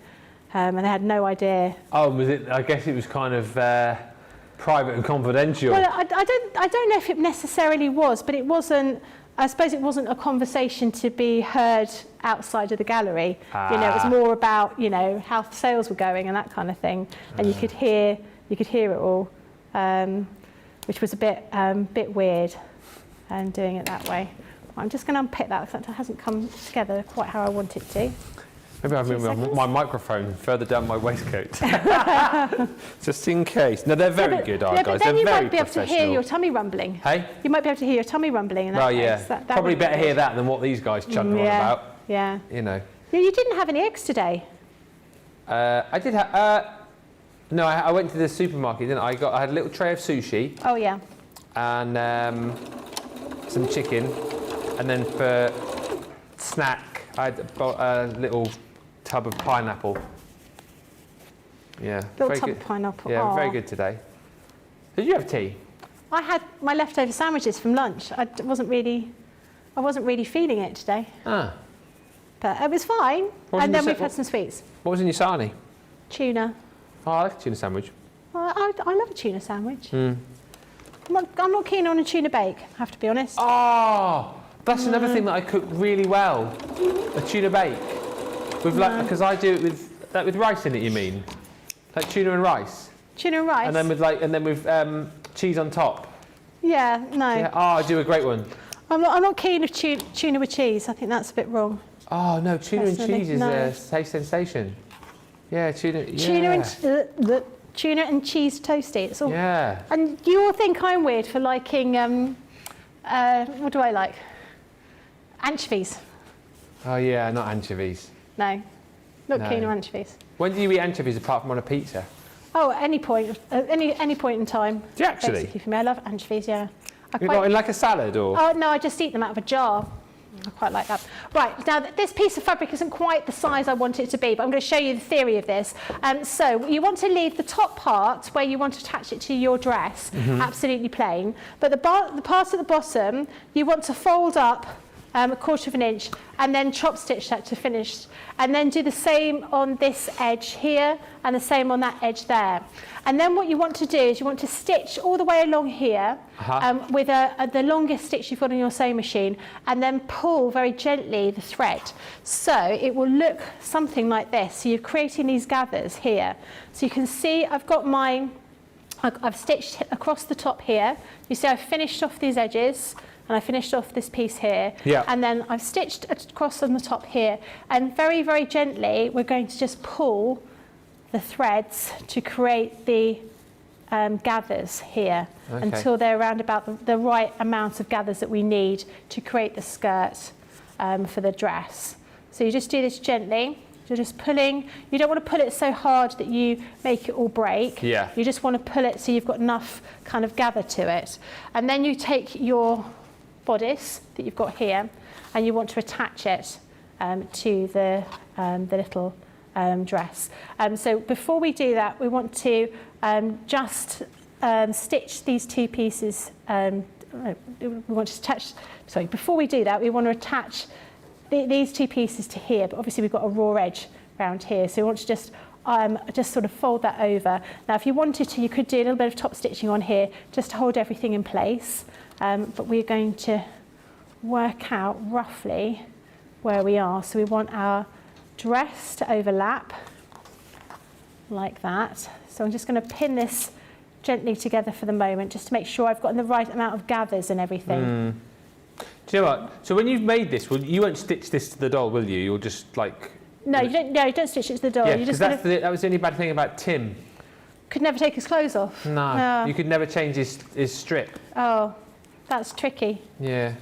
and they had no idea. Oh, was it? I guess it was kind of private and confidential. Well, I don't know if it necessarily was, but it wasn't. I suppose it wasn't a conversation to be heard outside of the gallery. You know, it was more about, you know, how sales were going and that kind of thing, and you could hear it all, which was a bit weird, and doing it that way. I'm just going to unpick that because that hasn't come together quite how I want it to. Maybe I've moved my microphone further down my waistcoat. Just in case. No, they're very good, our guys. But then they're you very might be able to hear your tummy rumbling. Hey? You might be able to hear your tummy rumbling in that case. That Probably better hear that than what these guys chunder on about. Yeah. You know. You didn't have any eggs today. I did have... no, I went to the supermarket, didn't I? I had a little tray of sushi. Oh, yeah. And some chicken. And then for snack, I had a little tub of pineapple. Yeah. Little tub of pineapple. Yeah, very good today. Did you have tea? I had my leftover sandwiches from lunch. I wasn't really feeling it today. Ah. But it was fine. And then we've had some sweets. What was in your sarnie? Tuna. Oh, I like a tuna sandwich. I love a tuna sandwich. I'm not keen on a tuna bake, I have to be honest. Oh, that's another thing that I cook really well. A tuna bake. With because I do it with rice in it, you mean? Like tuna and rice? Tuna and rice? And then with cheese on top. Yeah, no. Yeah. Oh, I do a great one. I'm not keen of tuna with cheese. I think that's a bit wrong. Oh, no, tuna and cheese is a taste sensation. Yeah, tuna. Yeah. Tuna and cheese toasty. It's all. Yeah. And you all think I'm weird for liking, what do I like? Anchovies. Oh, yeah, not anchovies. No, not keen on anchovies. When do you eat anchovies apart from on a pizza? Oh, at any point in time. Do you actually? Basically for me, I love anchovies. Yeah. Not in like a salad or? Oh no, I just eat them out of a jar. I quite like that. Right, now this piece of fabric isn't quite the size I want it to be, but I'm going to show you the theory of this. So you want to leave the top part where you want to attach it to your dress absolutely plain, but the part at the bottom you want to fold up 1/4 of an inch, and then chop stitch that to finish, and then do the same on this edge here and the same on that edge there. And then what you want to do is you want to stitch all the way along here with the longest stitch you've got on your sewing machine, and then pull very gently the thread. So it will look something like this. So you're creating these gathers here. So you can see I've got mine, I've stitched across the top here. You see I've finished off these edges, and I finished off this piece here, and then I've stitched across on the top here, and very, very gently we're going to just pull the threads to create the gathers here until they're around about the right amount of gathers that we need to create the skirt for the dress. So you just do this gently. You're just pulling. You don't want to pull it so hard that you make it all break. Yeah. You just want to pull it so you've got enough kind of gather to it. And then you take your bodice that you've got here, and you want to attach it to the little dress. So before we do that, we want to just stitch these two pieces. Before we do that, we want to attach these two pieces to here, but obviously we've got a raw edge around here, so we want to just sort of fold that over. Now, if you wanted to, you could do a little bit of top stitching on here just to hold everything in place, but we're going to work out roughly where we are. So we want our dress to overlap like that. So I'm just going to pin this gently together for the moment, just to make sure I've got the right amount of gathers and everything. Do you know what? So when you've made this, you won't stitch this to the doll, will you? You'll just like... No, you don't. No, you don't stitch it to the doll. Yeah, because that was the only bad thing about Tim. Could never take his clothes off. No, you could never change his strip. Oh, that's tricky. Yeah.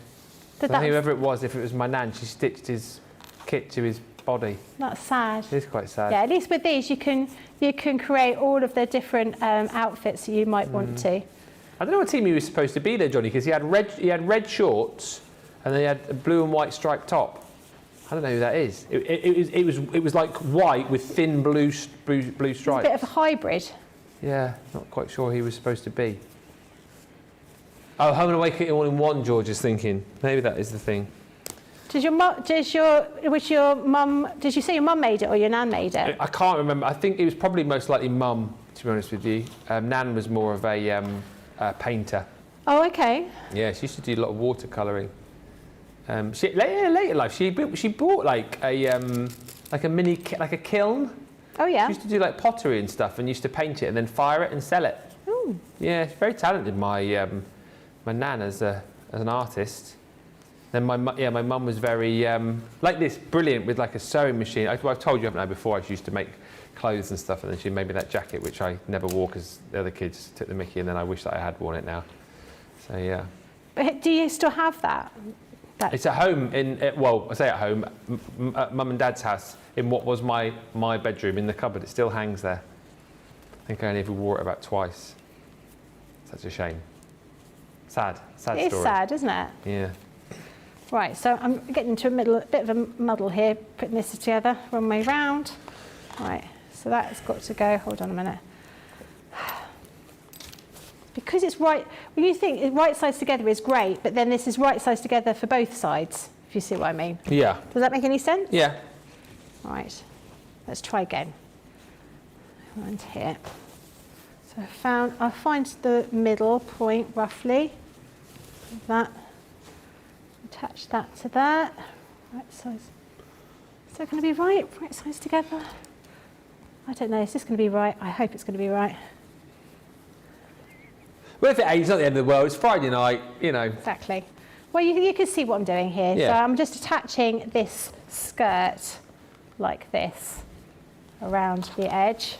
I think whoever it was, if it was my nan, she stitched his kit to his body. That's sad. It is quite sad. Yeah, at least with these, you can create all of the different outfits that you might want to. I don't know what team he was supposed to be there, Johnny, because he had red shorts, and then he had a blue and white striped top. I don't know who that is. It was like white with thin blue stripes. It's a bit of a hybrid. Yeah, not quite sure who he was supposed to be. Oh, Home and Away Kit all in one, George is thinking. Maybe that is the thing. Did you say your mum made it or your nan made it? I can't remember. I think it was probably most likely mum, to be honest with you. Nan was more of a painter. Oh, okay. Yeah, she used to do a lot of watercolouring. Later in life, she bought like a mini like a kiln. Oh yeah. She used to do like pottery and stuff, and used to paint it and then fire it and sell it. Ooh. Yeah, she's very talented. My nan as an artist. Then my mum was very like this, brilliant with like a sewing machine. I've told you, haven't I, before? She used to make clothes and stuff, and then she made me that jacket, which I never wore because the other kids took the mickey, and then I wish that I had worn it now. So yeah. But do you still have that? It's at home well, I say at home, at Mum and Dad's house, in what was my bedroom, in the cupboard. It still hangs there. I think I only ever wore it about twice. Such a shame. Sad story. It is sad, isn't it? Yeah. Right, so I'm getting into a bit of a muddle here, putting this together, wrong way round. Right, so that's got to go. Hold on a minute. Because it's right, when you think right sides together is great, but then this is right sides together for both sides, if you see what I mean. Yeah. Does that make any sense? Yeah. Right, let's try again. And here. So I'll find the middle point roughly. That. Attach that to that. Right size. Is that going to be right? Right sides together? I don't know. Is this going to be right? I hope it's going to be right. Well, if it ain't, it's not the end of the world. It's Friday night, you know. Exactly. Well, you can see what I'm doing here. Yeah. So I'm just attaching this skirt like this around the edge,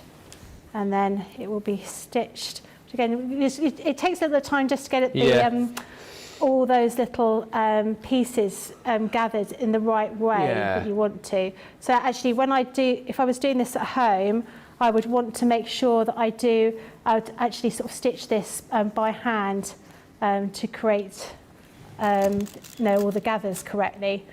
and then it will be stitched. Again, it takes a little time just to get it all those little pieces gathered in the right way that you want to. So actually, if I was doing this at home, I would want to make sure that I would actually sort of stitch this by hand to create all the gathers correctly.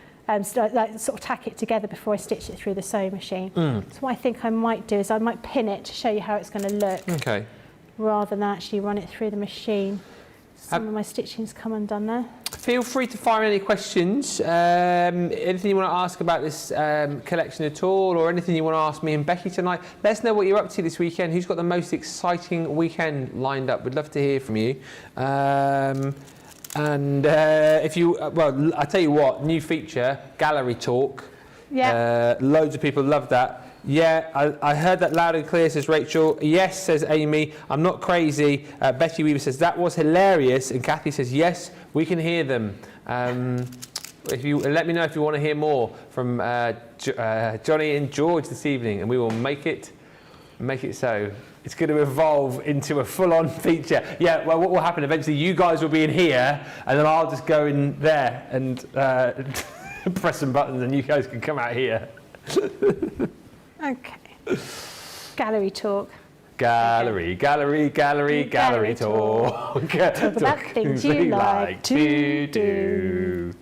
So like sort of tack it together before I stitch it through the sewing machine. So what I think I might do is I might pin it to show you how it's going to look. Okay. Rather than actually run it through the machine. Some of my stitching's come undone there. Feel free to fire any questions, anything you want to ask about this collection at all, or anything you want to ask me and Becky tonight. Let us know what you're up to this weekend. Who's got the most exciting weekend lined up? We'd love to hear from you. If you, well, I tell you what, new feature, gallery talk. Yeah. Loads of people love that. Yeah, I heard that loud and clear, says Rachel. Yes, says Amy. I'm not crazy. Betty Weaver says, that was hilarious. And Kathy says, yes, we can hear them. If you let me know if you want to hear more from Johnny and George this evening, and we will make it so. It's going to evolve into a full-on feature. Yeah, well, what will happen eventually, you guys will be in here, and then I'll just go in there and press some buttons, and you guys can come out here. Okay. Gallery talk. Gallery talk. Talk about things you like to do.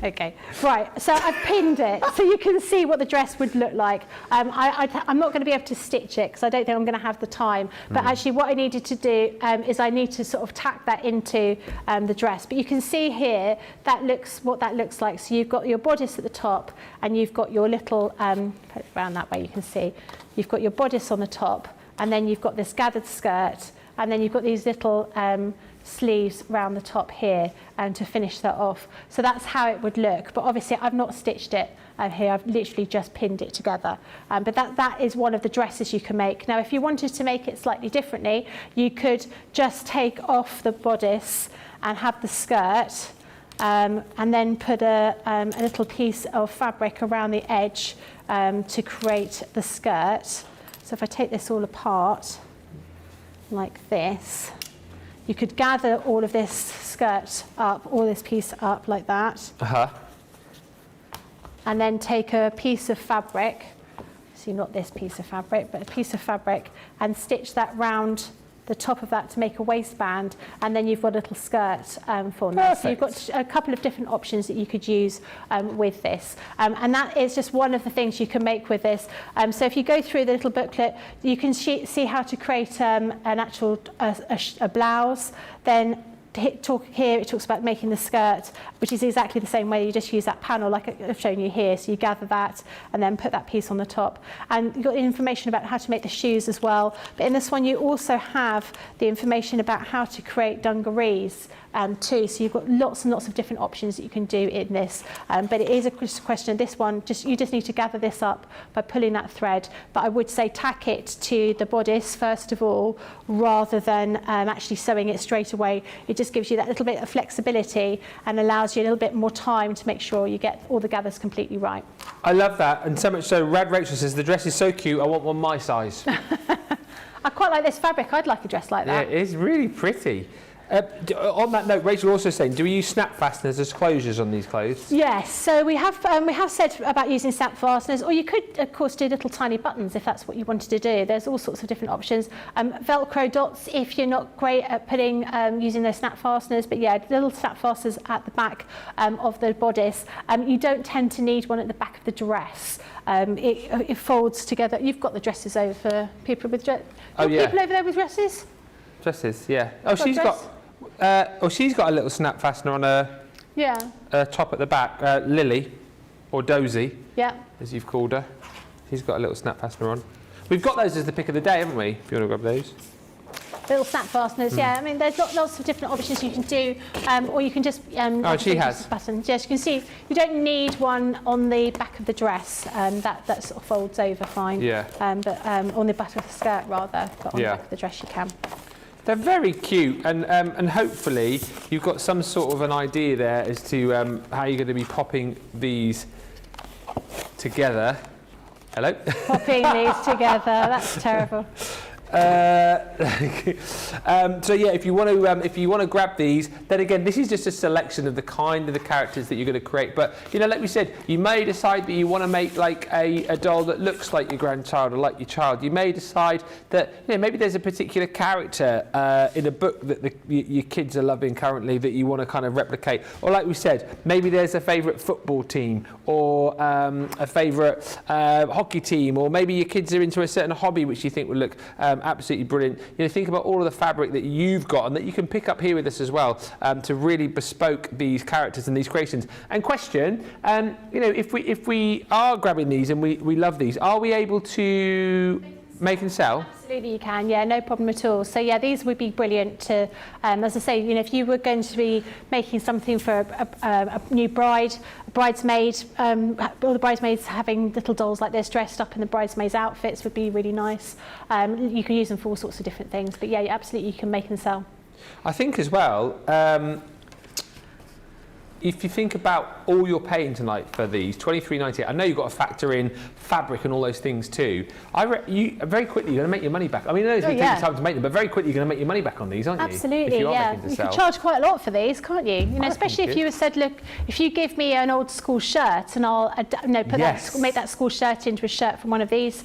Okay, right, so I've pinned it so you can see what the dress would look like. I'm not going to be able to stitch it because I don't think I'm going to have the time, but actually what I needed to do is I need to sort of tack that into the dress. But you can see here what that looks like. So you've got your bodice at the top, and you've got your little, put it around that way you can see, you've got your bodice on the top, and then you've got this gathered skirt, and then you've got these little sleeves round the top here to finish that off. So that's how it would look, but obviously I've not stitched it here, I've literally just pinned it together. But that is one of the dresses you can make. Now if you wanted to make it slightly differently, you could just take off the bodice and have the skirt and then put a little piece of fabric around the edge to create the skirt. So if I take this all apart like this, you could gather all of this skirt up, all this piece up like that. And then take a piece of fabric, so not this piece of fabric, but a piece of fabric, and stitch that round the top of that to make a waistband, and then you've got a little skirt for this. So you've got a couple of different options that you could use with this. And that is just one of the things you can make with this. So if you go through the little booklet, you can see how to create an actual a blouse. Then it talks about making the skirt, which is exactly the same way. You just use that panel like I've shown you here. So you gather that and then put that piece on the top. And you've got information about how to make the shoes as well. But in this one, you also have the information about how to create dungarees too. So you've got lots and lots of different options that you can do in this. But it is a question of this one. You just need to gather this up by pulling that thread. But I would say tack it to the bodice first of all, rather than actually sewing it straight away. It just gives you that little bit of flexibility and allows you a little bit more time to make sure you get all the gathers completely right. I love that, and so much so Rad Rachel says, the dress is so cute, I want one my size. I quite like this fabric. I'd like a dress like that. Yeah, it is really pretty. On that note, Rachel also saying, do we use snap fasteners as closures on these clothes? Yes, so we have said about using snap fasteners, or you could, of course, do little tiny buttons if that's what you wanted to do. There's all sorts of different options. Velcro dots if you're not great at using those snap fasteners, but yeah, little snap fasteners at the back of the bodice. You don't tend to need one at the back of the dress. It folds together. You've got the dresses over for people with dresses. Oh, yeah. People over there with dresses? Dresses, yeah. Oh, she's got a little snap fastener on her top at the back. Lily, or Dozy, as you've called her. She's got a little snap fastener on. We've got those as the pick of the day, haven't we? If you want to grab those. Little snap fasteners, yeah. I mean, there's lots of different options you can do, or you can just. Oh, she has. Buttons. Yes, you can see. You don't need one on the back of the dress. That sort of folds over fine. Yeah. But on the back of the skirt rather, but on the back of the dress you can. They're very cute, and hopefully you've got some sort of an idea there as to how you're going to be popping these together. Hello? Popping these together, that's terrible. So yeah, if you want to grab these, then again, this is just a selection of the kind of the characters that you're going to create. But you know, like we said, you may decide that you want to make like a doll that looks like your grandchild or like your child. You may decide that maybe there's a particular character in a book that your kids are loving currently that you want to kind of replicate. Or like we said, maybe there's a favourite football team or a favourite hockey team, or maybe your kids are into a certain hobby which you think would look absolutely brilliant. You know, think about all of the fabric that you've got and that you can pick up here with us as well to really bespoke these characters and these creations. And question, you know, if we are grabbing these and we love these, are we able to make and sell? Absolutely, you can. Yeah, no problem at all. So yeah, these would be brilliant to, as I say, you know, if you were going to be making something for a new bride, a bridesmaid, all the bridesmaids having little dolls like this dressed up in the bridesmaids' outfits would be really nice. You can use them for all sorts of different things. But yeah, absolutely, you can make and sell. I think as well, if you think about all you're paying tonight for these, $23.98, I know you've got to factor in fabric and all those things too. You very quickly you're going to make your money back. I mean, I know it's going to take you time to make them, but very quickly you're going to make your money back on these, aren't you? Absolutely, yeah. You can charge quite a lot for these, can't you? You know, especially if you said, look, if you give me an old school shirt and I'll make that school shirt into a shirt from one of these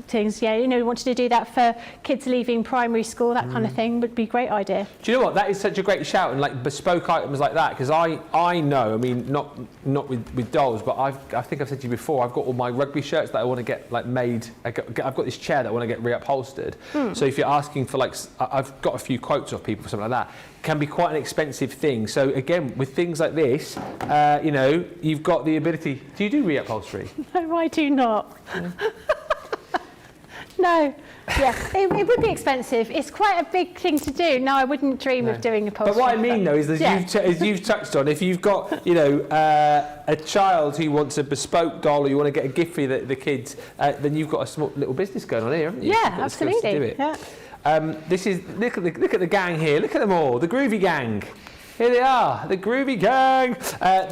things, yeah, you know, we wanted to do that for kids leaving primary school, that kind of thing would be a great idea. Do you know what, that is such a great shout, and like bespoke items like that, because I know, I mean, not with dolls, but I think I've said to you before, I've got all my rugby shirts that I want to get like made. I've got this chair that I want to get reupholstered. So if you're asking for like, I've got a few quotes off people for something like that. It can be quite an expensive thing. So again, with things like this, you know, you've got the ability. Do you do reupholstery? No, I do not. Yeah. No, yeah, it would be expensive. It's quite a big thing to do. No, I wouldn't dream of doing upholstery. But what I mean, though, is that as you've touched on, if you've got, you know, a child who wants a bespoke doll, or you want to get a gift for the kids, then you've got a small little business going on here, haven't you? Yeah, absolutely. To do it. Yeah. This is look at the gang here. Look at them all, the Groovy Gang. Here they are, the Groovy Gang.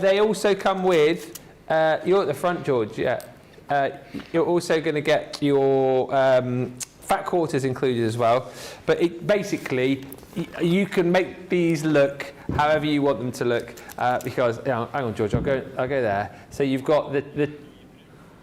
They also come with. You're at the front, George. Yeah. You're also going to get your fat quarters included as well, but basically you can make these look however you want them to look, because hang on, George, I'll go there. So you've got the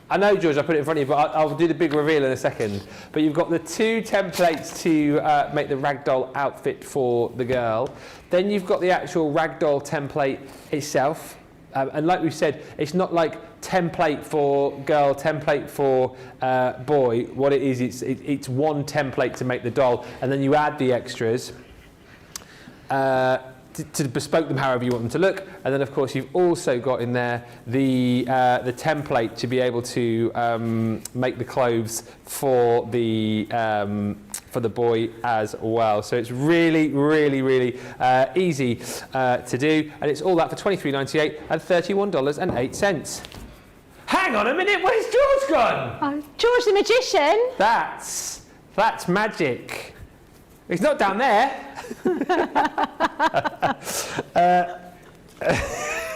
I know, George, I put it in front of you, but I'll do the big reveal in a second. But you've got the 2 templates to make the ragdoll outfit for the girl. Then you've got the actual ragdoll template itself. And like we said, it's not like template for girl, template for boy. What it is, it's one template to make the doll, and then you add the extras to bespoke them however you want them to look. And then, of course, you've also got in there the template to be able to make the clothes for the boy as well. So it's really, really, really easy to do, and it's all that for $23.98 and $31.08. Hang on a minute, where's George gone? George the magician. That's magic. He's not down there.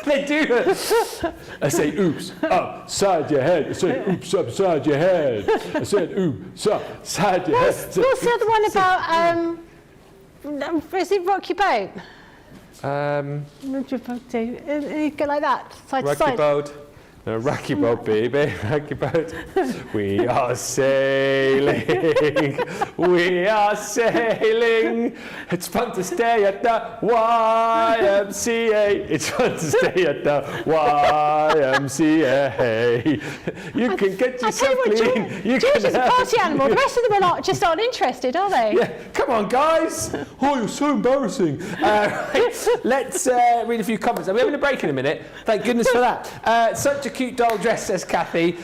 They do. I say oops upside your head. I say oops upside your head. I said oops upside your head. What's the other one about? Is it rock your boat? You go like that, side to side. Rock your boat. Rock your boat, baby, rock your boat. We are sailing, we are sailing. It's fun to stay at the YMCA. It's fun to stay at the YMCA. You can get yourself clean. George is a party animal. The rest of them are just aren't interested, are they? Yeah, come on, guys. Oh, you're so embarrassing. Right, let's read a few comments. Are we having a break in a minute? Thank goodness for that. Such a cute doll dress, says Kathy.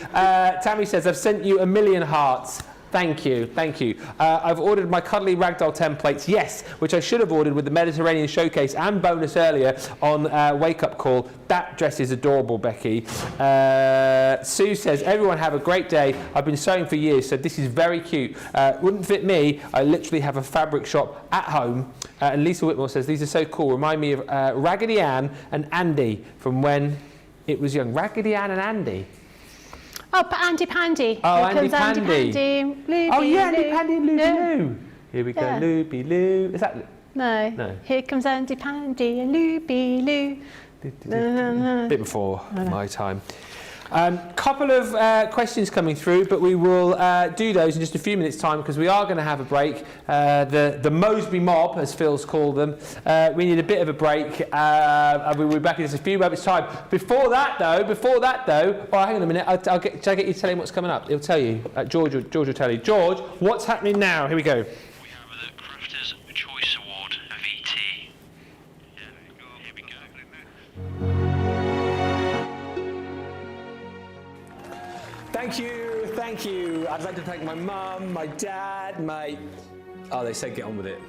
Tammy says, I've sent you 1,000,000 hearts. Thank you, thank you. I've ordered my cuddly ragdoll templates, yes, which I should have ordered with the Mediterranean showcase and bonus earlier on Wake Up Call. That dress is adorable, Becky. Sue says, everyone have a great day. I've been sewing for years, so this is very cute. Wouldn't fit me. I literally have a fabric shop at home. And Lisa Whitmore says, these are so cool. Remind me of Raggedy Ann and Andy from when it was young. Raggedy Ann and Andy. Oh, Andy Pandy. Oh, Andy Pandy. Loopy, oh, yeah, Andy Pandy and Loopy Loo. Here we go, Loopy Loo. Is that? No. Here comes Andy Pandy and Loopy Loo. Bit before my time. Couple of questions coming through, but we will do those in just a few minutes' time because we are going to have a break. The Moseby Mob, as Phil's called them, we need a bit of a break. We'll be back in just a few moments' time. Before that, though, oh, hang on a minute. Shall I get you to tell him what's coming up? He'll tell you. George will tell you. George, what's happening now? Here we go. We have the Crafters Choice Award VT. Here we go. Thank you. I'd like to thank my mum, my dad, oh, they said get on with it.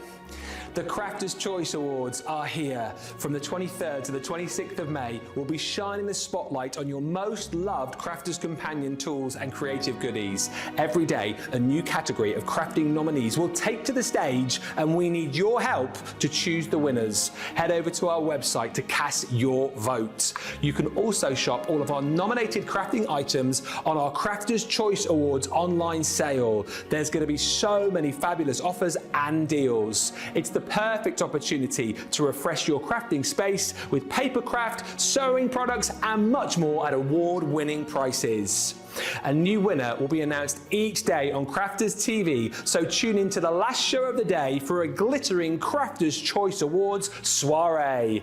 The Crafters Choice Awards are here. From the 23rd to the 26th of May, we'll be shining the spotlight on your most loved Crafters Companion tools and creative goodies. Every day, a new category of crafting nominees will take to the stage, and we need your help to choose the winners. Head over to our website to cast your vote. You can also shop all of our nominated crafting items on our Crafters Choice Awards online sale. There's going to be so many fabulous offers and deals. It's the perfect opportunity to refresh your crafting space with papercraft, sewing products, and much more at award-winning prices. A new winner will be announced each day on Crafters TV, so tune in to the last show of the day for a glittering Crafters Choice Awards soiree.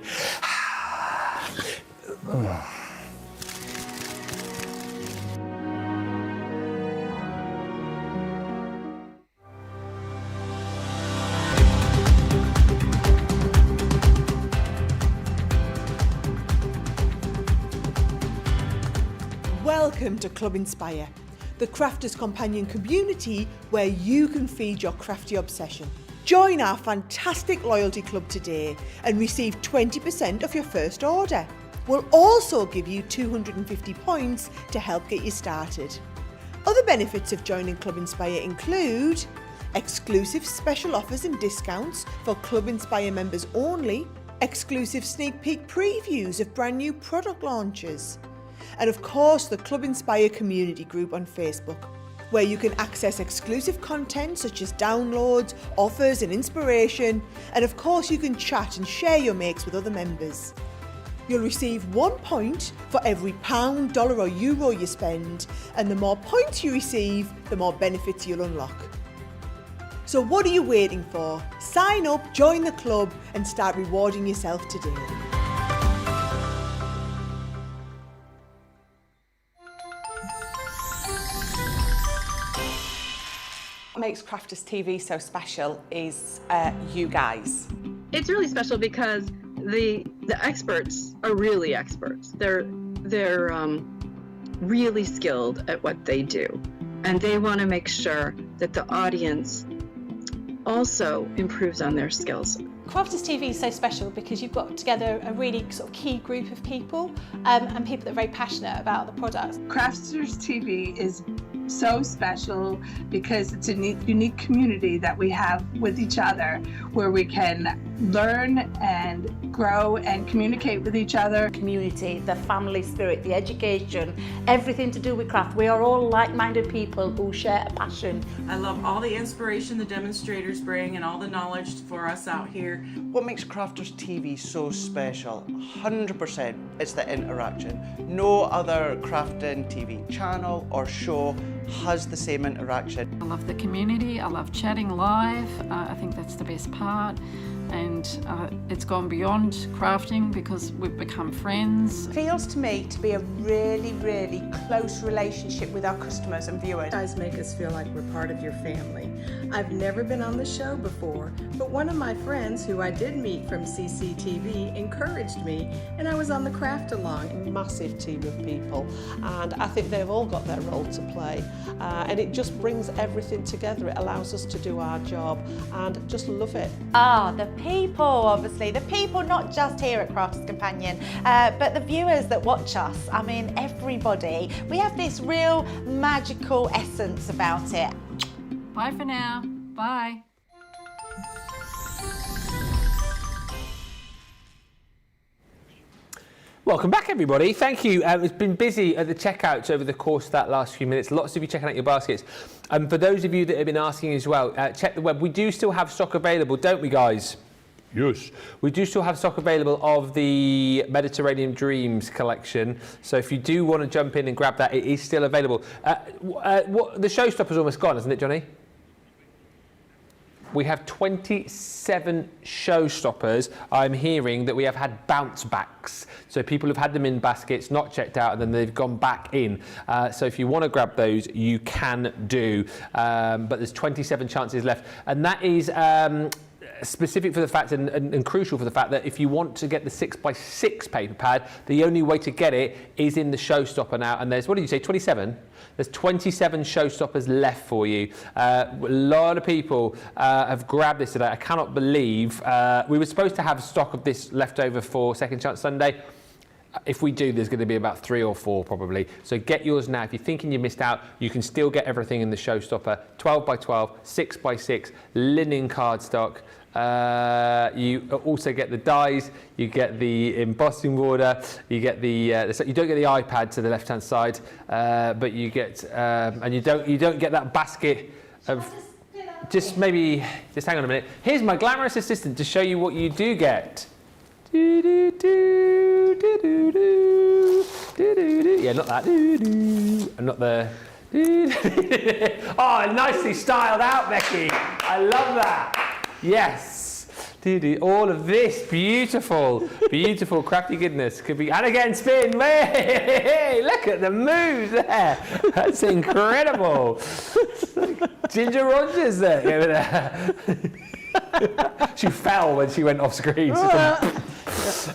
Welcome to Club Inspire, the Crafters Companion community where you can feed your crafty obsession. Join our fantastic loyalty club today and receive 20% off your first order. We'll also give you 250 points to help get you started. Other benefits of joining Club Inspire include exclusive special offers and discounts for Club Inspire members only, exclusive sneak peek previews of brand new product launches, and of course the Club Inspire community group on Facebook, where you can access exclusive content such as downloads, offers and inspiration, and of course you can chat and share your makes with other members. You'll receive 1 point for every £, dollar or euro you spend, and the more points you receive, the more benefits you'll unlock. So what are you waiting for? Sign up, join the club and start rewarding yourself today. What makes Crafters TV so special is you guys. It's really special because the experts are really experts. They're really skilled at what they do, and they want to make sure that the audience also improves on their skills. Crafters TV is so special because you've got together a really sort of key group of people and people that are very passionate about the products. Crafters TV is so special because it's a unique community that we have with each other where we can learn and grow and communicate with each other. Community, the family spirit, the education, everything to do with craft. We are all like-minded people who share a passion. I love all the inspiration the demonstrators bring and all the knowledge for us out here. What makes Crafters TV so special? 100% it's the interaction. No other crafting TV channel or show has the same interaction. I love the community, I love chatting live, I think that's the best part, and it's gone beyond crafting because we've become friends. It feels to me to be a really, really close relationship with our customers and viewers. You guys make us feel like we're part of your family. I've never been on the show before, but one of my friends who I did meet from CCTV encouraged me, and I was on the craft along. Massive team of people, and I think they've all got their role to play, and it just brings everything together. It allows us to do our job and just love it. The people, obviously, the people not just here at Crafters Companion, but the viewers that watch us. I mean, everybody. We have this real magical essence about it. Bye for now. Bye. Welcome back, everybody. Thank you. It's been busy at the checkouts over the course of that last few minutes. Lots of you checking out your baskets. For those of you that have been asking as well, check the web. We do still have stock available, don't we, guys? Yes. We do still have stock available of the Mediterranean Dreams collection. So if you do want to jump in and grab that, it is still available. The showstopper's almost gone, isn't it, Johnny? We have 27 showstoppers. I'm hearing that we have had bounce backs. So people have had them in baskets, not checked out, and then they've gone back in. So if you want to grab those, you can do. But there's 27 chances left. And that is specific for the fact and crucial for the fact that if you want to get the 6x6 paper pad, the only way to get it is in the showstopper now. And there's, what did you say, 27? There's 27 showstoppers left for you. A lot of people have grabbed this today. I cannot believe we were supposed to have stock of this left over for Second Chance Sunday. If we do, there's going to be about 3 or 4 probably. So get yours now. If you're thinking you missed out, you can still get everything in the showstopper. 12x12, 6x6, linen cardstock. You also get the dies, you get the embossing border, you get the you don't get the iPad to the left-hand side, but you get and you don't get that basket of. Just hang on a minute. Here's my glamorous assistant to show you what you do get. Yeah, not that. And not the. Oh, nicely styled out, Becky. I love that. Yes. All of this beautiful, beautiful crafty goodness could be. And again, spin. Hey, look at the moves there. That's incredible. Ginger Rogers there. She fell when she went off screen.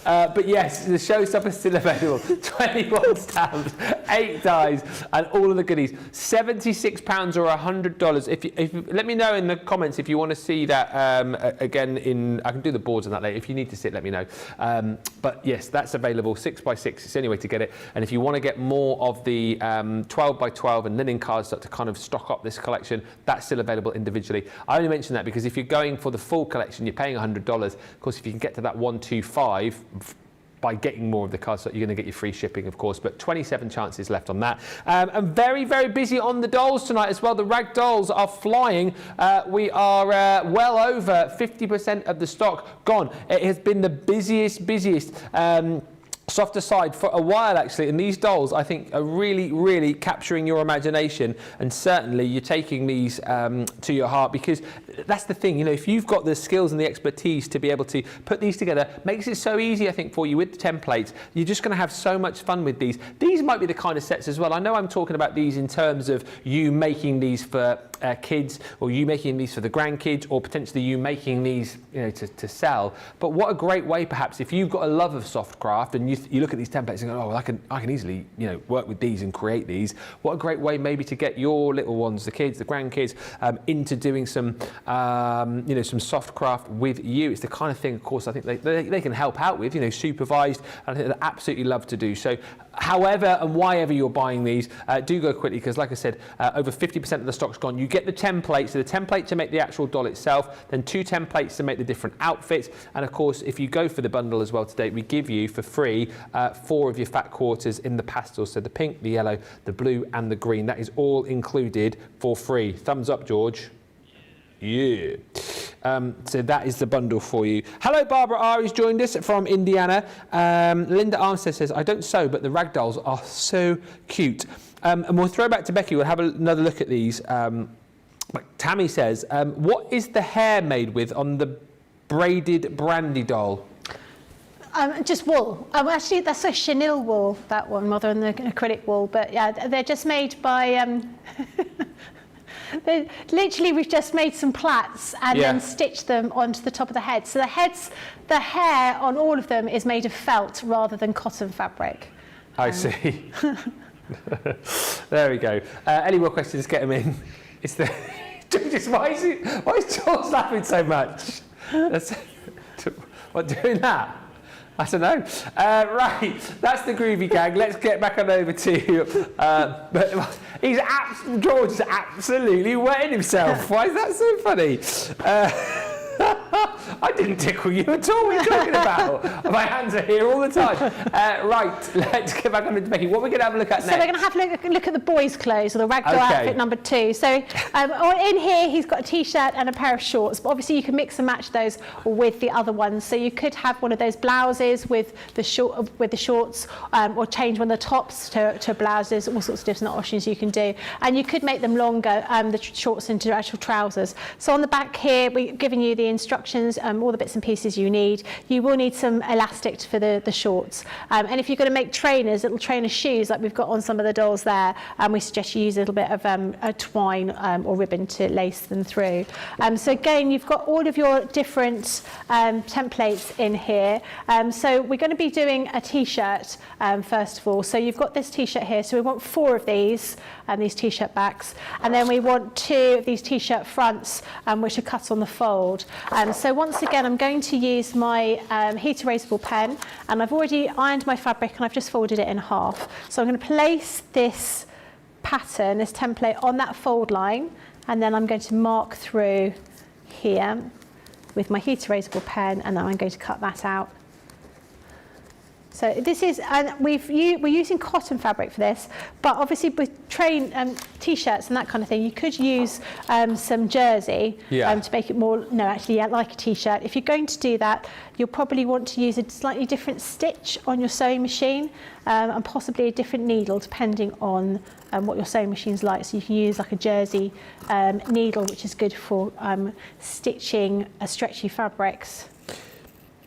But yes, the showstopper is still available. 21 stamps, 8 dies, and all of the goodies. £76 or $100. If you let me know in the comments if you want to see that again. I can do the boards on that later. If you need to see it, let me know. But yes, that's available. 6x6. It's the only way to get it. And if you want to get more of the 12x12 and linen cardstock to kind of stock up this collection, that's still available individually. I only mention that because if you're going for the full collection, you're paying $100. Of course, if you can get to that 125 by getting more of the cardstock, you're going to get your free shipping, of course. But 27 chances left on that. And very, very busy on the dolls tonight as well. The Ragdolls are flying. We are well over 50% of the stock gone. It has been the busiest softer side for a while, actually, and these dolls I think are really capturing your imagination, and certainly you're taking these to your heart, because that's the thing, you know, if you've got the skills and the expertise to be able to put these together, makes it so easy, I think, for you with the templates. You're just going to have so much fun with these. These might be the kind of sets as well. I know I'm talking about these in terms of you making these for kids, or you making these for the grandkids, or potentially you making these, you know, to sell. But what a great way, perhaps, if you've got a love of soft craft and you look at these templates and go, oh, well, I can easily, you know, work with these and create these. What a great way maybe to get your little ones, the kids, the grandkids, into doing some, you know, some soft craft with you. It's the kind of thing, of course, I think they can help out with, you know, supervised, and I think they absolutely love to do. So however and why ever you're buying these, do go quickly, because like I said, over 50% of the stock's gone. You get the template, so the template to make the actual doll itself, then 2 templates to make the different outfits, and of course, if you go for the bundle as well today, we give you for free 4 of your fat quarters in the pastels, so the pink, the yellow, the blue and the green. That is all included for free. Thumbs up, George. Yeah. So that is the bundle for you. Hello, Barbara Ari's joined us from Indiana. Linda Armstead says, I don't sew, but the Ragdolls are so cute. And we'll throw back to Becky. We'll have another look at these. Tammy says, what is the hair made with on the braided brandy doll? Just wool. Actually, that's a chenille wool, that one, rather than the acrylic wool. But yeah, they're just made by... literally, we've just made some plaits and then stitched them onto the top of the head. So the hair on all of them is made of felt rather than cotton fabric. I see. There we go. Any more questions? Get them in. It's the... why is George laughing so much? What, doing that? I don't know. Right, that's the groovy gang. Let's get back on over to... but George is absolutely wetting himself. Why is that so funny? I didn't tickle you at all. What are you talking about? My hands are here all the time. Right, let's get back on to Becky. What are we going to have a look at next? So we're going to have a look at the boys' clothes, or the Ragdoll outfit number 2. So in here, he's got a t-shirt and a pair of shorts, but obviously you can mix and match those with the other ones. So you could have one of those blouses with the shorts, or change one of the tops to blouses. All sorts of different options you can do, and you could make them longer, the shorts into actual trousers. So on the back here, we're giving you the instructions, all the bits and pieces you need. You will need some elastic for the shorts, and if you're going to make trainers, little trainer shoes like we've got on some of the dolls there, we suggest you use a little bit of a twine or ribbon to lace them through. So again, you've got all of your different templates in here. So we're going to be doing a t-shirt first of all. So you've got this t-shirt here, so we want 4 of these t-shirt backs, and then we want 2 of these t-shirt fronts, which are cut on the fold. So once again, I'm going to use my heat erasable pen, and I've already ironed my fabric and I've just folded it in half. So I'm going to place this pattern, this template, on that fold line, and then I'm going to mark through here with my heat erasable pen, and then I'm going to cut that out. So this is, and we're using cotton fabric for this, but obviously with t-shirts and that kind of thing, you could use some jersey to make it more, like a t-shirt. If you're going to do that, you'll probably want to use a slightly different stitch on your sewing machine, and possibly a different needle depending on what your sewing machine's like. So you can use like a jersey needle, which is good for stitching stretchy fabrics.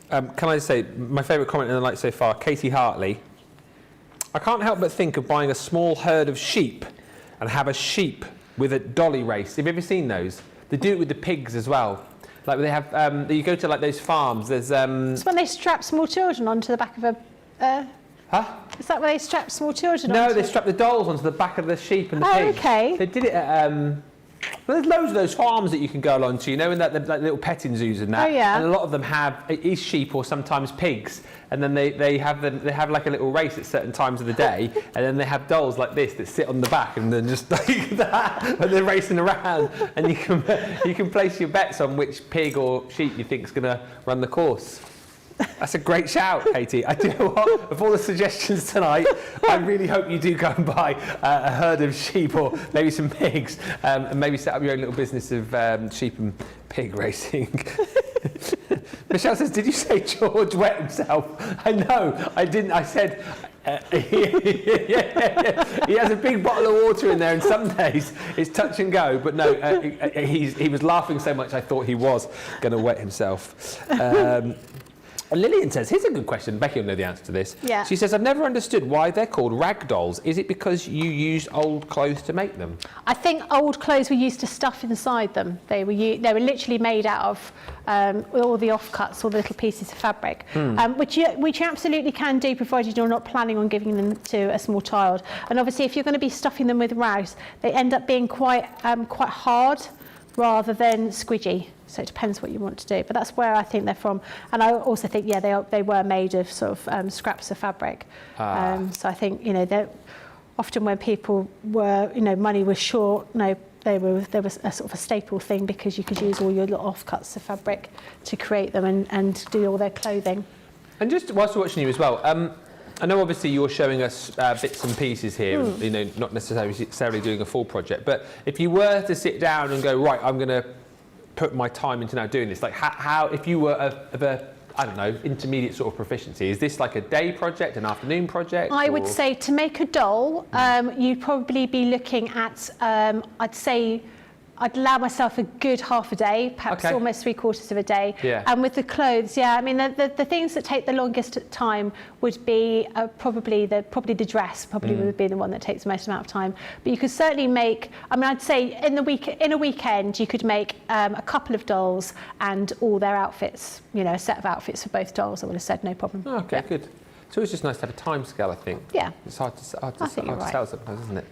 Can I say, my favourite comment in the night so far, Katie Hartley. I can't help but think of buying a small herd of sheep and have a sheep with a dolly race. Have you ever seen those? They do it with the pigs as well. Like they have, you go to like those farms, there's... It's when they strap small children onto the back of a... Huh? Is that where they strap small children onto? No, they strap the dolls onto the back of the sheep and the pigs. Okay. They did it at... Well, there's loads of those farms that you can go along to, and that like little petting zoos and that. Oh, yeah. And a lot of them have sheep or sometimes pigs, and then they have like a little race at certain times of the day, and then they have dolls like this that sit on the back and then just like that, and they're racing around, and you can place your bets on which pig or sheep you think's going to run the course. That's a great shout, Katie. I do know what, of all the suggestions tonight, I really hope you do go and buy a herd of sheep or maybe some pigs, and maybe set up your own little business of sheep and pig racing. Michelle says, did you say George wet himself? I know, I didn't. I said, he has a big bottle of water in there, and some days it's touch and go, but no, he was laughing so much I thought he was going to wet himself. Lillian says, here's a good question. Becky will know the answer to this. Yeah. She says, I've never understood why they're called ragdolls. Is it because you used old clothes to make them? I think old clothes were used to stuff inside them. They were literally made out of all the offcuts, all the little pieces of fabric, which you absolutely can do, provided you're not planning on giving them to a small child. And obviously, if you're going to be stuffing them with rags, they end up being quite hard rather than squidgy. So it depends what you want to do, but that's where I think they're from. And I also think, they were made of sort of scraps of fabric. So I think, they're often when people were, money was short, there was a sort of a staple thing, because you could use all your little offcuts of fabric to create them and do all their clothing. And just whilst we're watching you as well, I know obviously you're showing us bits and pieces here, not necessarily doing a full project, but if you were to sit down and go, right, I'm going to put my time into now doing this, like how if you were of a I don't know, intermediate sort of proficiency, is this like a day project, an afternoon project? I would say to make a doll, you'd probably be looking at, I'd allow myself a good half a day, perhaps almost 3/4 of a day. Yeah. And with the clothes, I mean, the things that take the longest time would be probably the dress, would be the one that takes the most amount of time. But you could certainly make, I'd say in a weekend, you could make a couple of dolls and all their outfits, a set of outfits for both dolls, I would have said, no problem. Oh, okay, good. So it's just nice to have a time scale, I think. Yeah. It's hard to tell sometimes, isn't it?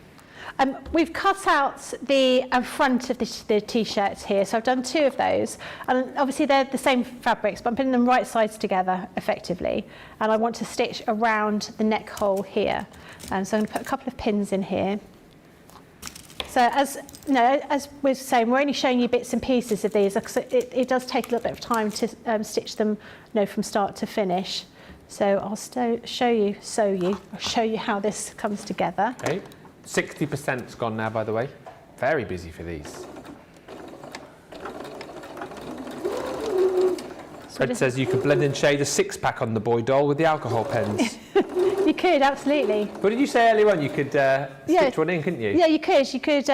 We've cut out the front of the t-shirts here, so I've done 2 of those, and obviously they're the same fabrics, but I'm putting them right sides together effectively, and I want to stitch around the neck hole here, so I'm going to put a couple of pins in here. So as you know, as we're saying, we're only showing you bits and pieces of these because it does take a little bit of time to stitch them, from start to finish. So I'll show you how this comes together. Okay, 60%'s gone now, by the way. Very busy for these. Fred says you could blend and shade a 6-pack on the boy doll with the alcohol pens. You could, absolutely. What did you say earlier on? You could stitch one in, couldn't you? Yeah, you could. You could,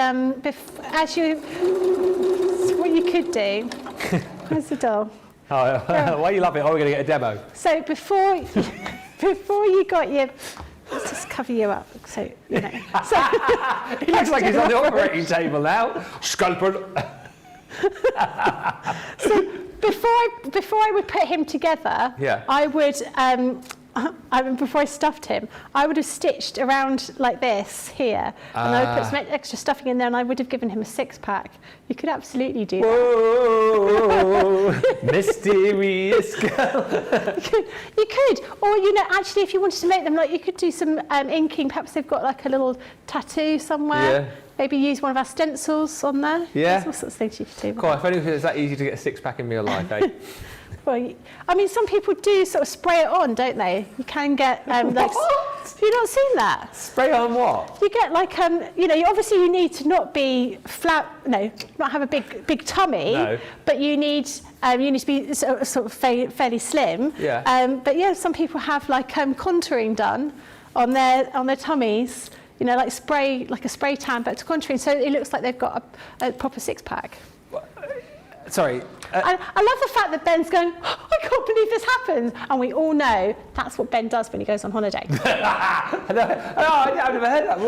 what you could do. Where's the doll? Oh, why you love it? Oh, we're going to get a demo. So before you got your, let's just cover you up. So, So, it looks like he's on the operating table now. Scalpel. So before I would put him together, I would, before I stuffed him, I would have stitched around like this here, and I would put some extra stuffing in there, and I would have given him a 6-pack. You could absolutely do that. Mysterious girl. You could, or actually, if you wanted to make them, like you could do some inking. Perhaps they've got like a little tattoo somewhere. Yeah. Maybe use one of our stencils on there. Yeah. There's all sorts of things you could do. God, if only it was that easy to get a 6-pack in real life, eh? Well, I mean, some people do sort of spray it on, don't they? You can get like. Have you not seen that? Spray on what? You get like obviously you need to not be flat, not have a big tummy. No. But you need to be sort of fairly slim. Yeah. But yeah, some people have like contouring done on their tummies. Like a spray tan, but to contouring, so it looks like they've got a proper 6-pack. Sorry. I love the fact that Ben's going, oh, I can't believe this happens. And we all know that's what Ben does when he goes on holiday. I've never heard that.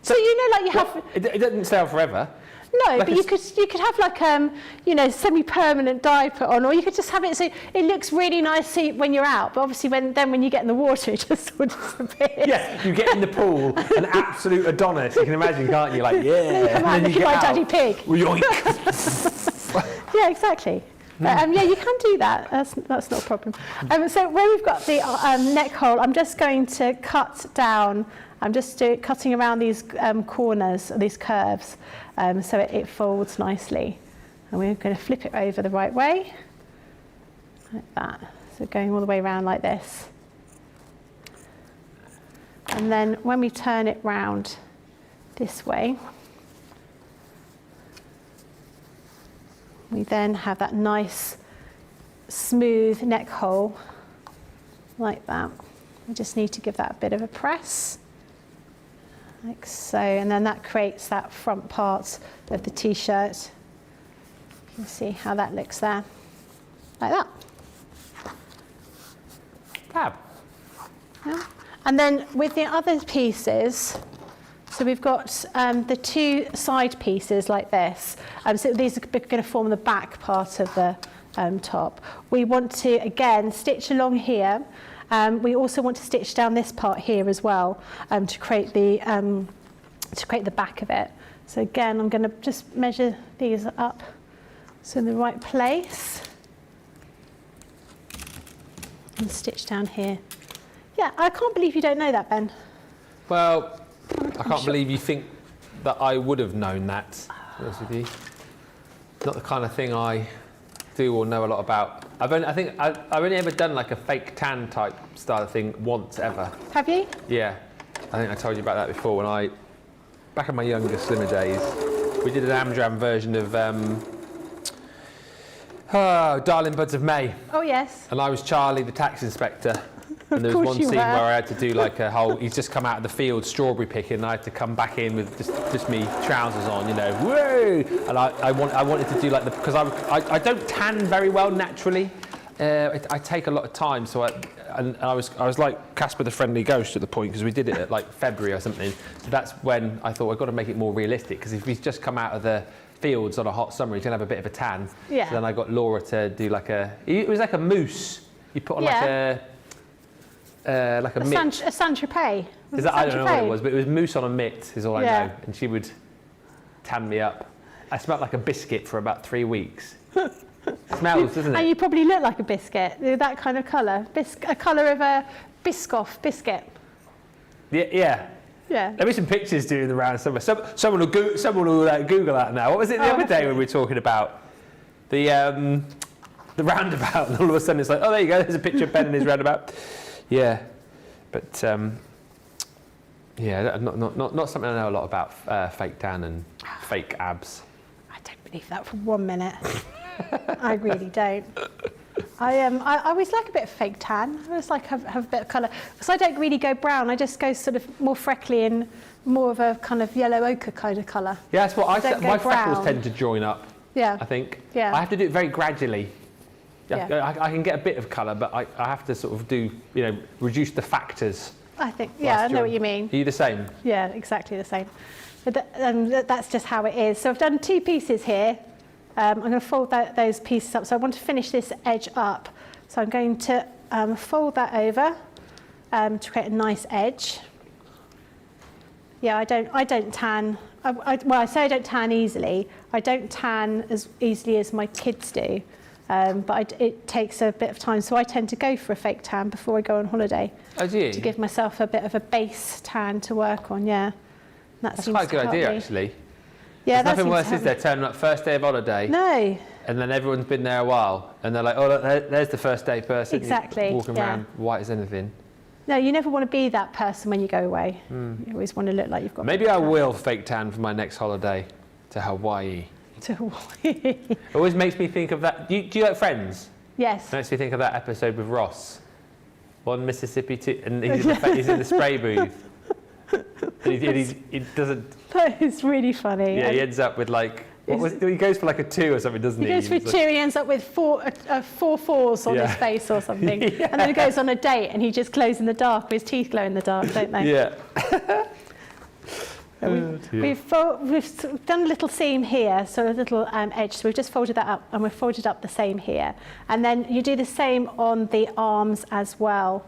So you have... It doesn't stay on forever. No, like but you could have like semi-permanent dye put on, or you could just have it so it looks really nice when you're out. But obviously, when you get in the water, it just sort of disappears. Yeah, you get in the pool, an absolute Adonis. You can imagine, can't you? Like, yeah. And then you get out. Daddy Pig. Yeah, exactly. But, you can do that. That's not a problem. So where we've got the neck hole, I'm just going to cut down. I'm just cutting around these corners, these curves, so it folds nicely. And we're going to flip it over the right way, like that. So going all the way around like this. And then when we turn it round this way, we then have that nice, smooth neck hole, like that. We just need to give that a bit of a press. Like so, and then that creates that front part of the t-shirt. You can see how that looks there, like that. Fab. Yeah. And then with the other pieces, so we've got the 2 side pieces like this. So these are going to form the back part of the top. We want to again stitch along here. We also want to stitch down this part here as well to create the back of it. So again, I'm going to just measure these up so in the right place and stitch down here. Yeah, I can't believe you don't know that, Ben. Well, I can't believe you think that I would have known that. To be honest with you, not the kind of thing I do or know a lot about. I've only ever done like a fake tan type style thing once ever. Have you? Yeah, I think I told you about that before. When back in my younger, slimmer days, we did an Amdram version of Darling Buds of May. Oh yes. And I was Charlie, the tax inspector. And there was one scene where I had to do like a whole, he's just come out of the field strawberry picking, and I had to come back in with just me trousers on, woo! And I wanted to do like because I don't tan very well naturally. I take a lot of time, so I was like Casper the Friendly Ghost at the point, because we did it at like February or something. So that's when I thought I've got to make it more realistic, because if he's just come out of the fields on a hot summer, he's gonna have a bit of a tan. Yeah. So then I got Laura to do it was like a mousse. You put on like a mitt. A Saint-Tropez. I don't know what it was, but it was mousse on a mitt is all I know. And she would tan me up. I smelled like a biscuit for about 3 weeks. Smells, doesn't it? And you probably look like a biscuit, that kind of colour. A colour of a Biscoff biscuit. Yeah. Yeah. There'll be some pictures doing the round somewhere. Someone will Google that now. What was it the other day when we were talking about the roundabout, and all of a sudden it's like, oh, there you go. There's a picture of Ben and his roundabout. Yeah, but yeah, not something I know a lot about. Fake tan and fake abs. I don't believe that for 1 minute. I really don't. I always like a bit of fake tan. I always like have a bit of colour. Because I don't really go brown. I just go sort of more freckly and more of a kind of yellow ochre kind of colour. Yeah, that's what my freckles brown. tend to join up. Yeah. I think. Yeah. I have to do it very gradually. Yeah. I can get a bit of colour, but I have to sort of do, reduce the factors. I think, yeah, I know what you mean. Are you the same? Yeah, exactly the same. But that's just how it is. So I've done 2 pieces here. I'm going to fold those pieces up. So I want to finish this edge up. So I'm going to fold that over to create a nice edge. Yeah, I don't tan. Well, I say I don't tan easily. I don't tan as easily as my kids do. But it takes a bit of time, so I tend to go for a fake tan before I go on holiday. Oh, do you? To give myself a bit of a base tan to work on, yeah. That's quite a good idea, actually. Yeah, there's nothing worse, is there, turning up first day of holiday? No. And then everyone's been there a while, and they're like, oh, look, there's the first day person. Exactly. Walking around white as anything. No, you never want to be that person when you go away. You always want to look like you've got... Maybe I will fake tan for my next holiday to Hawaii. To Hawaii. It always makes me think of that. Do you like Friends? Yes. It makes me think of that episode with Ross. One Mississippi, and he's in the spray booth. And he doesn't... That is really funny. Yeah, he ends up with like... he goes for like a 2 or something, doesn't he? He goes for a 2, he ends up with 4 4s on his face or something. Yeah. And then he goes on a date and he just glows in the dark, with his teeth glow in the dark, don't they? Yeah. We've done a little seam here, so a little edge, so we've just folded that up, and we've folded up the same here. And then you do the same on the arms as well,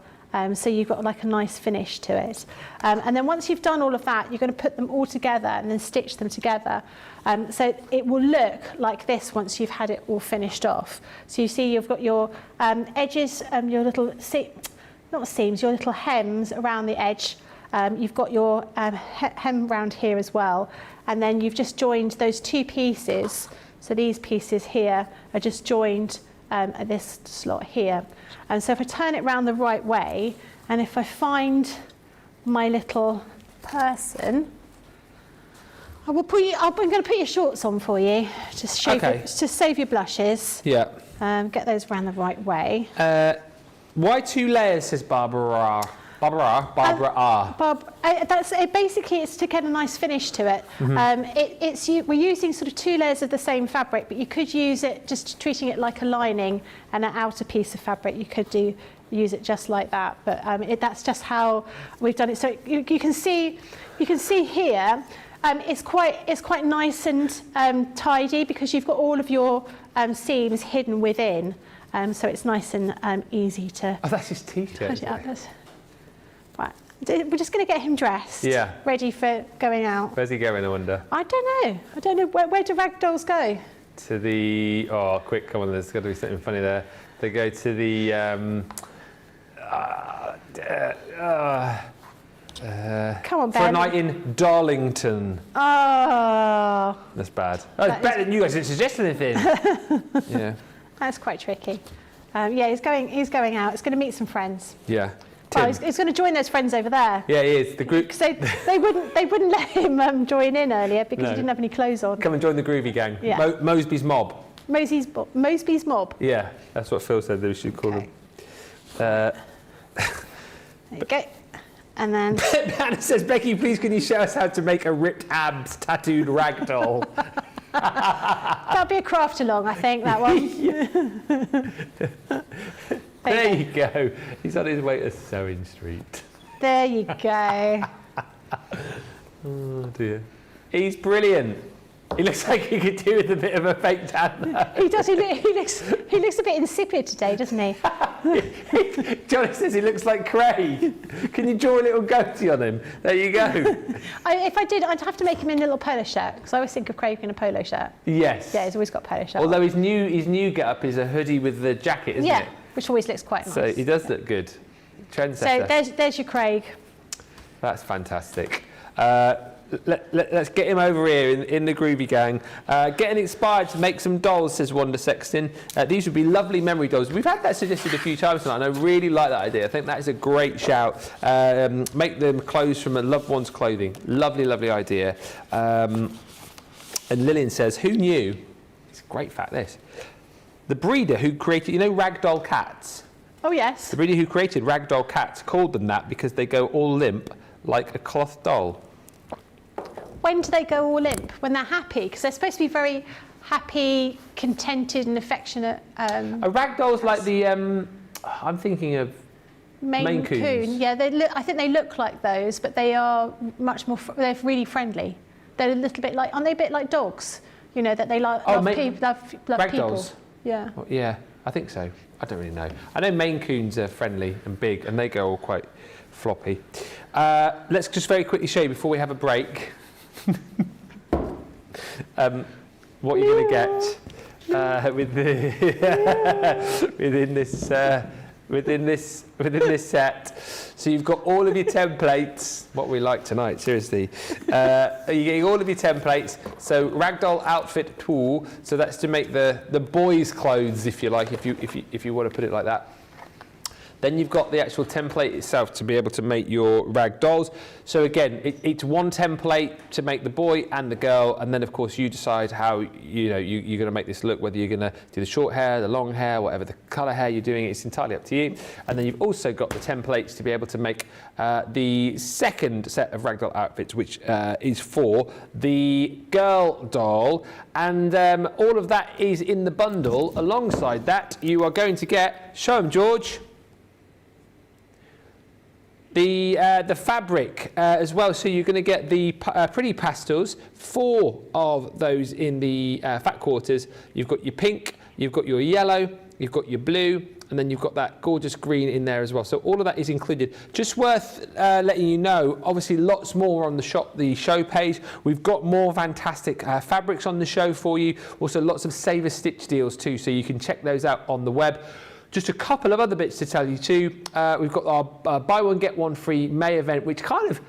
so you've got like a nice finish to it. And then once you've done all of that, you're going to put them all together and then stitch them together. So it will look like this once you've had it all finished off. So you see you've got your edges, your little, not seams, your little hems around the edge. You've got your hem round here as well, and then you've just joined those 2 pieces. So these pieces here are just joined at this slot here. And so if I turn it round the right way, and if I find my little person, I'm going to put your shorts on for you, just save your blushes. Yeah. Get those round the right way. Why 2 layers, says Barbara? Basically, it's to get a nice finish to it. We're using sort of 2 layers of the same fabric, but you could use it just treating it like a lining and an outer piece of fabric. You could use it just like that, but that's just how we've done it. So you can see here. It's quite nice and tidy because you've got all of your seams hidden within, so it's nice and easy to. Oh, that's his t-shirt. Right, we're just going to get him dressed. Yeah. Ready for going out. Where's he going, I wonder? I don't know. Where do ragdolls go? To the... Oh, quick, come on, there's got to be something funny there. They go to the... Come on, Ben. For a night in Darlington. Oh. That's bad. Oh, it's better than you guys didn't suggest anything. Yeah. That's quite tricky. Yeah, he's going out. He's going to meet some friends. Yeah. Well, he's going to join those friends over there. Yeah, he is. The group. So they wouldn't let him join in earlier because he didn't have any clothes on. Come and join the groovy gang. Yeah. Moseby's mob. Moseby's mob. Yeah, that's what Phil said that we should call them. There you go. And then Hannah says, Becky, please can you show us how to make a ripped abs tattooed ragdoll? That'll be a craft along, I think, that one. There you go. He's on his way to Sewing Street. There you go. Oh dear. He's brilliant. He looks like he could do with a bit of a fake tan. He does. He looks a bit insipid today, doesn't he? Johnny says he looks like Craig. Can you draw a little goatee on him? There you go. If I did, I'd have to make him in a little polo shirt because I always think of Craig in a polo shirt. Yes. Yeah, he's always got a polo shirt. Although his new get-up is a hoodie with the jacket, isn't it? Which always looks quite nice. So he does look good. Trendsetter. So there's your Craig. That's fantastic. Let's get him over here in the Groovy Gang. Getting inspired to make some dolls, says Wanda Sexton. These would be lovely memory dolls. We've had that suggested a few times tonight, and I really like that idea. I think that is a great shout. Make them clothes from a loved one's clothing. Lovely, lovely idea. And Lillian says, who knew? It's a great fact, this. The breeder who created, you know, Ragdoll cats? Oh, yes. The breeder who created Ragdoll cats called them that because they go all limp like a cloth doll. When do they go all limp? When they're happy? Because they're supposed to be very happy, contented and affectionate. A ragdoll's like the, I'm thinking of Maine Coons. Yeah, I think they look like those, but they are much more, they're really friendly. They're a little bit like, aren't they a bit like dogs? You know, that they love people. Yeah. Oh, yeah, I think so. I don't really know. I know Maine Coons are friendly and big, and they go all quite floppy. Let's just very quickly show you before we have a break. What you're going to get within this set. So you've got all of your templates. What we like tonight, seriously. You're getting all of your templates. So Ragdoll outfit tool. So that's to make the boys' clothes, if you like, if you want to put it like that. Then you've got the actual template itself to be able to make your rag dolls. So again, it's one template to make the boy and the girl, and then of course you decide how you're going to make this look, whether you're going to do the short hair, the long hair, whatever the colour hair you're doing, it's entirely up to you. And then you've also got the templates to be able to make the second set of ragdoll outfits, which is for the girl doll. And all of that is in the bundle. Alongside that, you are going to get, show them, George, the fabric as well. So you're going to get the pretty pastels, 4 of those in the fat quarters. You've got your pink, you've got your yellow, you've got your blue, and then you've got that gorgeous green in there as well. So all of that is included. Just worth letting you know, obviously lots more on the show page. We've got more fantastic fabrics on the show for you. Also lots of Save a Stitch deals too, so you can check those out on the web. Just a couple of other bits to tell you too. We've got our buy one get one free May event, which kind of,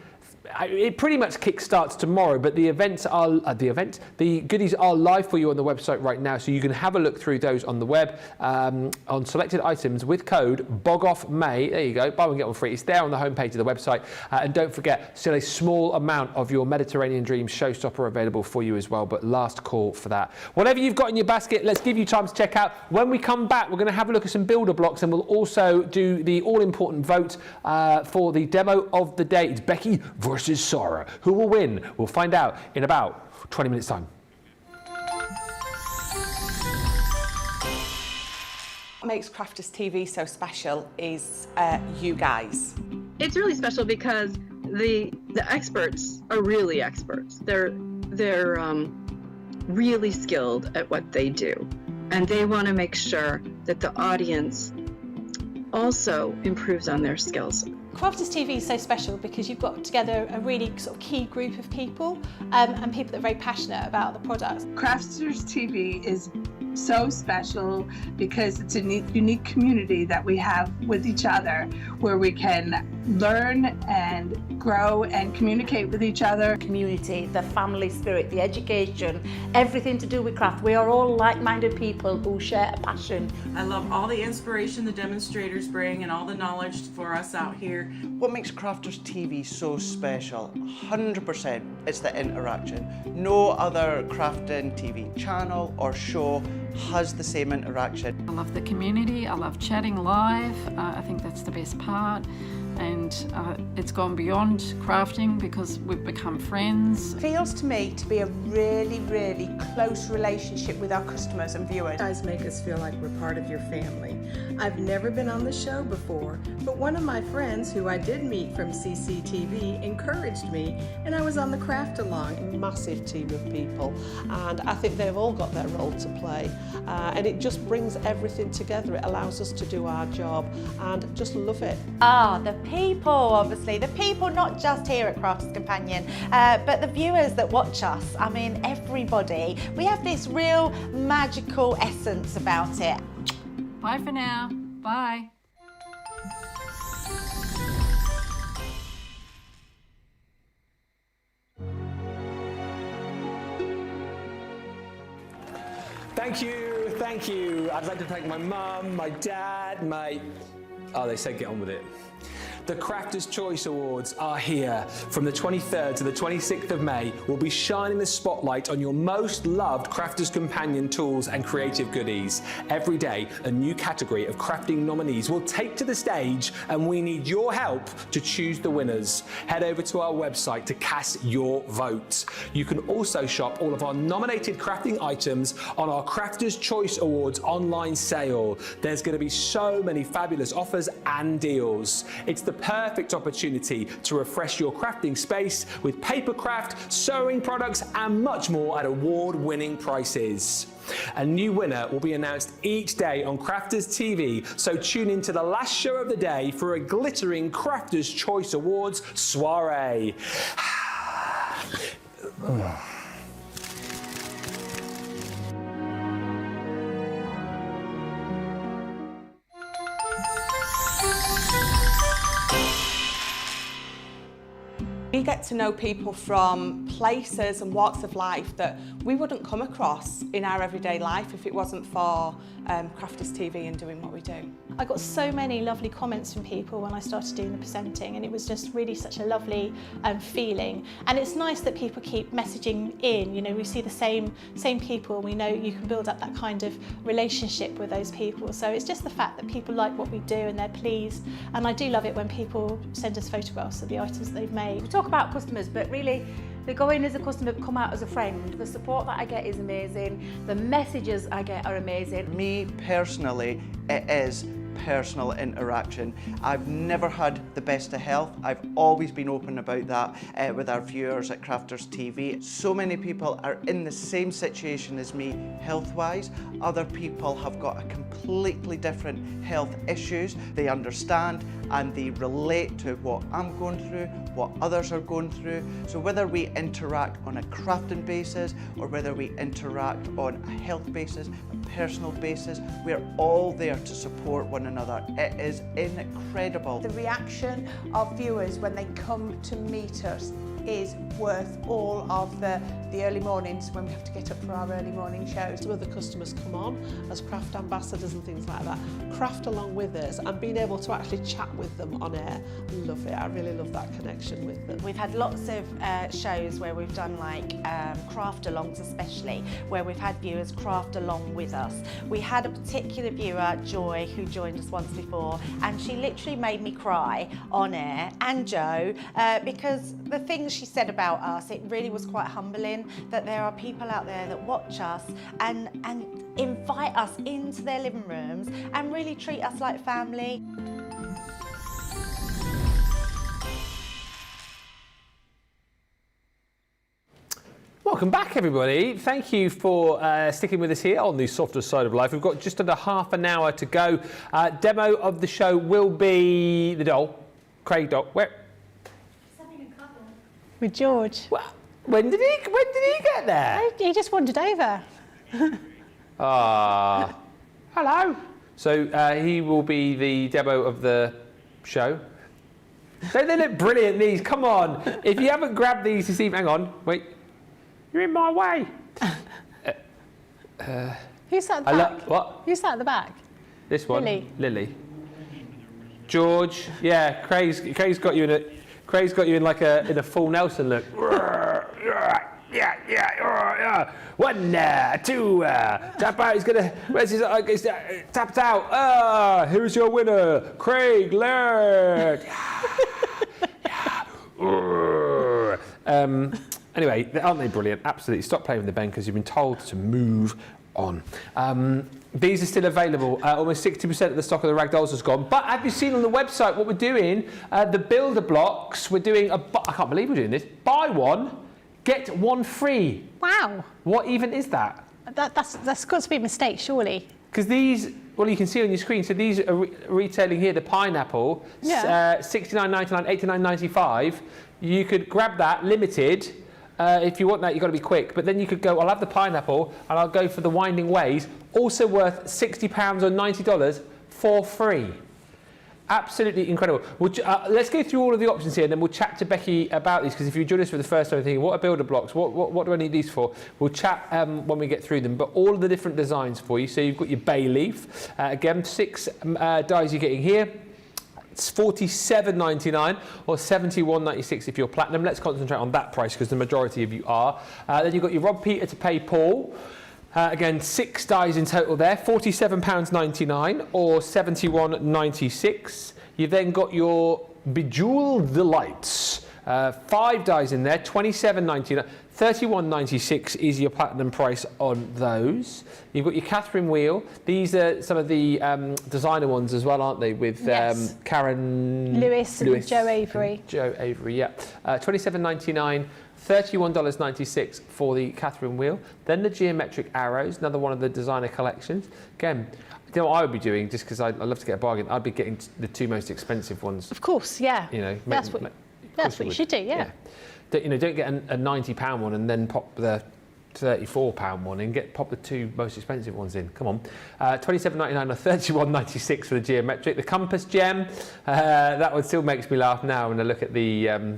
it pretty much kick-starts tomorrow, but the events are the goodies are live for you on the website right now, so you can have a look through those on the web on selected items with code BOGOFFMAY. There you go, buy one get one free. It's there on the homepage of the website, and don't forget, still a small amount of your Mediterranean Dreams showstopper available for you as well, but last call for that. Whatever you've got in your basket, let's give you time to check out. When we come back, we're going to have a look at some builder blocks, and we'll also do the all-important vote for the demo of the day. It's Becky versus Sarah. Who will win? We'll find out in about 20 minutes' time. What makes Crafters TV so special is you guys. It's really special because the experts are really experts. They're really skilled at what they do, and they want to make sure that the audience also improves on their skills. Crafters TV is so special because you've got together a really sort of key group of people and people that are very passionate about the products. Crafters TV is so special because it's a unique community that we have with each other, where we can learn and grow and communicate with each other. Community, the family spirit, the education, everything to do with craft. We are all like-minded people who share a passion. I love all the inspiration the demonstrators bring and all the knowledge for us out here. What makes Crafters TV so special, 100%, it's the interaction. No other crafting TV channel or show has the same interaction. I love the community, I love chatting live, I think that's the best part. And it's gone beyond crafting because we've become friends. It feels to me to be a really, really close relationship with our customers and viewers. You guys make us feel like we're part of your family. I've never been on the show before, but one of my friends who I did meet from CCTV encouraged me, and I was on the craft along. Massive team of people, and I think they've all got their role to play, and it just brings everything together. It allows us to do our job and just love it. The people, obviously, the people not just here at Crafts Companion, but the viewers that watch us. I mean, everybody. We have this real magical essence about it. Bye for now. Bye. Thank you, thank you. I'd like to thank my mum, my dad, oh, they said get on with it. The Crafters' Choice Awards are here. From the 23rd to the 26th of May, we'll be shining the spotlight on your most loved Crafters Companion tools and creative goodies. Every day, a new category of crafting nominees will take to the stage, and we need your help to choose the winners. Head over to our website to cast your vote. You can also shop all of our nominated crafting items on our Crafters' Choice Awards online sale. There's going to be so many fabulous offers and deals. It's the perfect opportunity to refresh your crafting space with papercraft, sewing products, and much more at award-winning prices. A new winner will be announced each day on Crafters TV, so tune in to the last show of the day for a glittering Crafters Choice Awards soiree. We get to know people from places and walks of life that we wouldn't come across in our everyday life if it wasn't for Crafters TV and doing what we do. I got so many lovely comments from people when I started doing the presenting, and it was just really such a lovely feeling. And it's nice that people keep messaging in. You know, we see the same people. We know you can build up that kind of relationship with those people. So it's just the fact that people like what we do and they're pleased. And I do love it when people send us photographs of the items that they've made. We talk about customers, but really they go in as a customer, come out as a friend. The support that I get is amazing. The messages I get are amazing. Me personally, it is personal interaction. I've never had the best of health. I've always been open about that with our viewers at Crafters TV. So many people are in the same situation as me health-wise. Other people have got a completely different health issues. They understand and they relate to what I'm going through, what others are going through. So whether we interact on a crafting basis or whether we interact on a health basis, a personal basis, we're all there to support one another. It is incredible. The reaction of viewers when they come to meet us is worth all of the early mornings when we have to get up for our early morning shows. Some of the customers come on as craft ambassadors and things like that, craft along with us, and being able to actually chat with them on air. I love it. I really love that connection with them. We've had lots of shows where we've done like craft alongs, especially where we've had viewers craft along with us. We had a particular viewer, Joy, who joined us once before, and she literally made me cry on air, and Joe, because the things she said about us, it really was quite humbling that there are people out there that watch us and invite us into their living rooms and really treat us like family. Welcome back, everybody. Thank you for sticking with us here on the softer side of life. We've got just under half an hour to go. Demo of the show will be the doll, Craig doll. Where? With George. Well, when did he get there? He just wandered over. Ah, hello. So he will be the demo of the show. Don't they look brilliant, these? Come on. If you haven't grabbed these this evening, hang on, wait. You're in my way. Who's sat at the back? What? Who's sat at the back? This one. Lily. George. Yeah, Craig's got you in a. Craig's got you in like in a full Nelson look. Yeah. 1, 2, tap out. He's gonna. Where's his? Tapped out. Who's your winner? Craig Laird. Anyway, aren't they brilliant? Absolutely. Stop playing with the Ben because you've been told to move on. These are still available. Almost 60% of the stock of the Ragdolls has gone. But have you seen on the website what we're doing? The builder blocks, we're doing I can't believe we're doing this. Buy one, get one free. Wow. What even is that? That's got to be a mistake, surely. Because these, well, you can see on your screen, so these are retailing here, the pineapple, $69.99, $89.95. You could grab that, limited. If you want that, you've got to be quick. But then you could go, I'll have the pineapple, and I'll go for the Winding Ways, also worth £60 or $90 for free. Absolutely incredible. Let's go through all of the options here, and then we'll chat to Becky about these, because if you join us for the first time thinking, what are builder blocks? What do I need these for? We'll chat when we get through them, but all of the different designs for you. So you've got your bay leaf. Again, 6 dies you're getting here. It's $47.99 or $71.96 if you're platinum. Let's concentrate on that price because the majority of you are. Then you've got your Rob Peter to pay Paul. Again, 6 dies in total there, £47.99 or $71.96. You've then got your Bejeweled Delights, 5 dies in there, £27.99. $31.96 is your platinum price on those. You've got your Catherine wheel. These are some of the designer ones as well, aren't they? With Karen Lewis and Joe Avery. Joe Avery, yeah. $27.99. $31.96 for the Catherine wheel. Then the geometric arrows, another one of the designer collections. Again, you know what I would be doing, just because I love to get a bargain, I'd be getting the 2 most expensive ones. Of course, yeah. You know, that's what you should do, yeah. Don't get a £90 one and then pop the £34 one and pop the 2 most expensive ones in. Come on. $27.99 or $31.96 for the geometric. The compass gem, that one still makes me laugh now when I look at the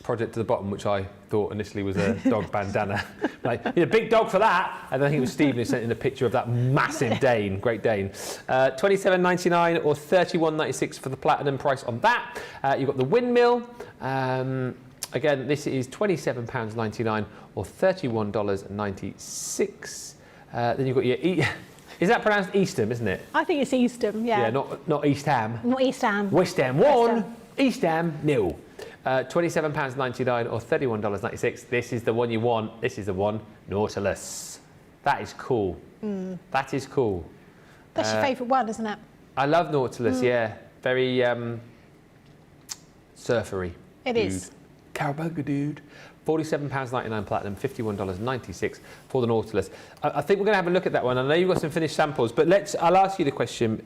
project to the bottom, which I thought initially was a dog bandana. Like, you know, big dog for that. And I think it was Stephen who sent in a picture of that massive Dane, Great Dane. $27.99 or $31.96 for the platinum price on that. You've got the windmill. Again, this is £27.99 or $31.96. Then you've got your... Is that pronounced Eastham, isn't it? I think it's Eastham, yeah. Yeah, not East Ham. Not East Ham. West Ham 1, East Ham 0. £27.99 or $31.96. This is the one you want. This is the one, Nautilus. That is cool. That is cool. That's your favourite one, isn't it? I love Nautilus, yeah. Very surfery. It is. Cowabunga dude. £47.99 platinum, $51.96 for the Nautilus. I think we're going to have a look at that one. I know you've got some finished samples, but I'll ask you the question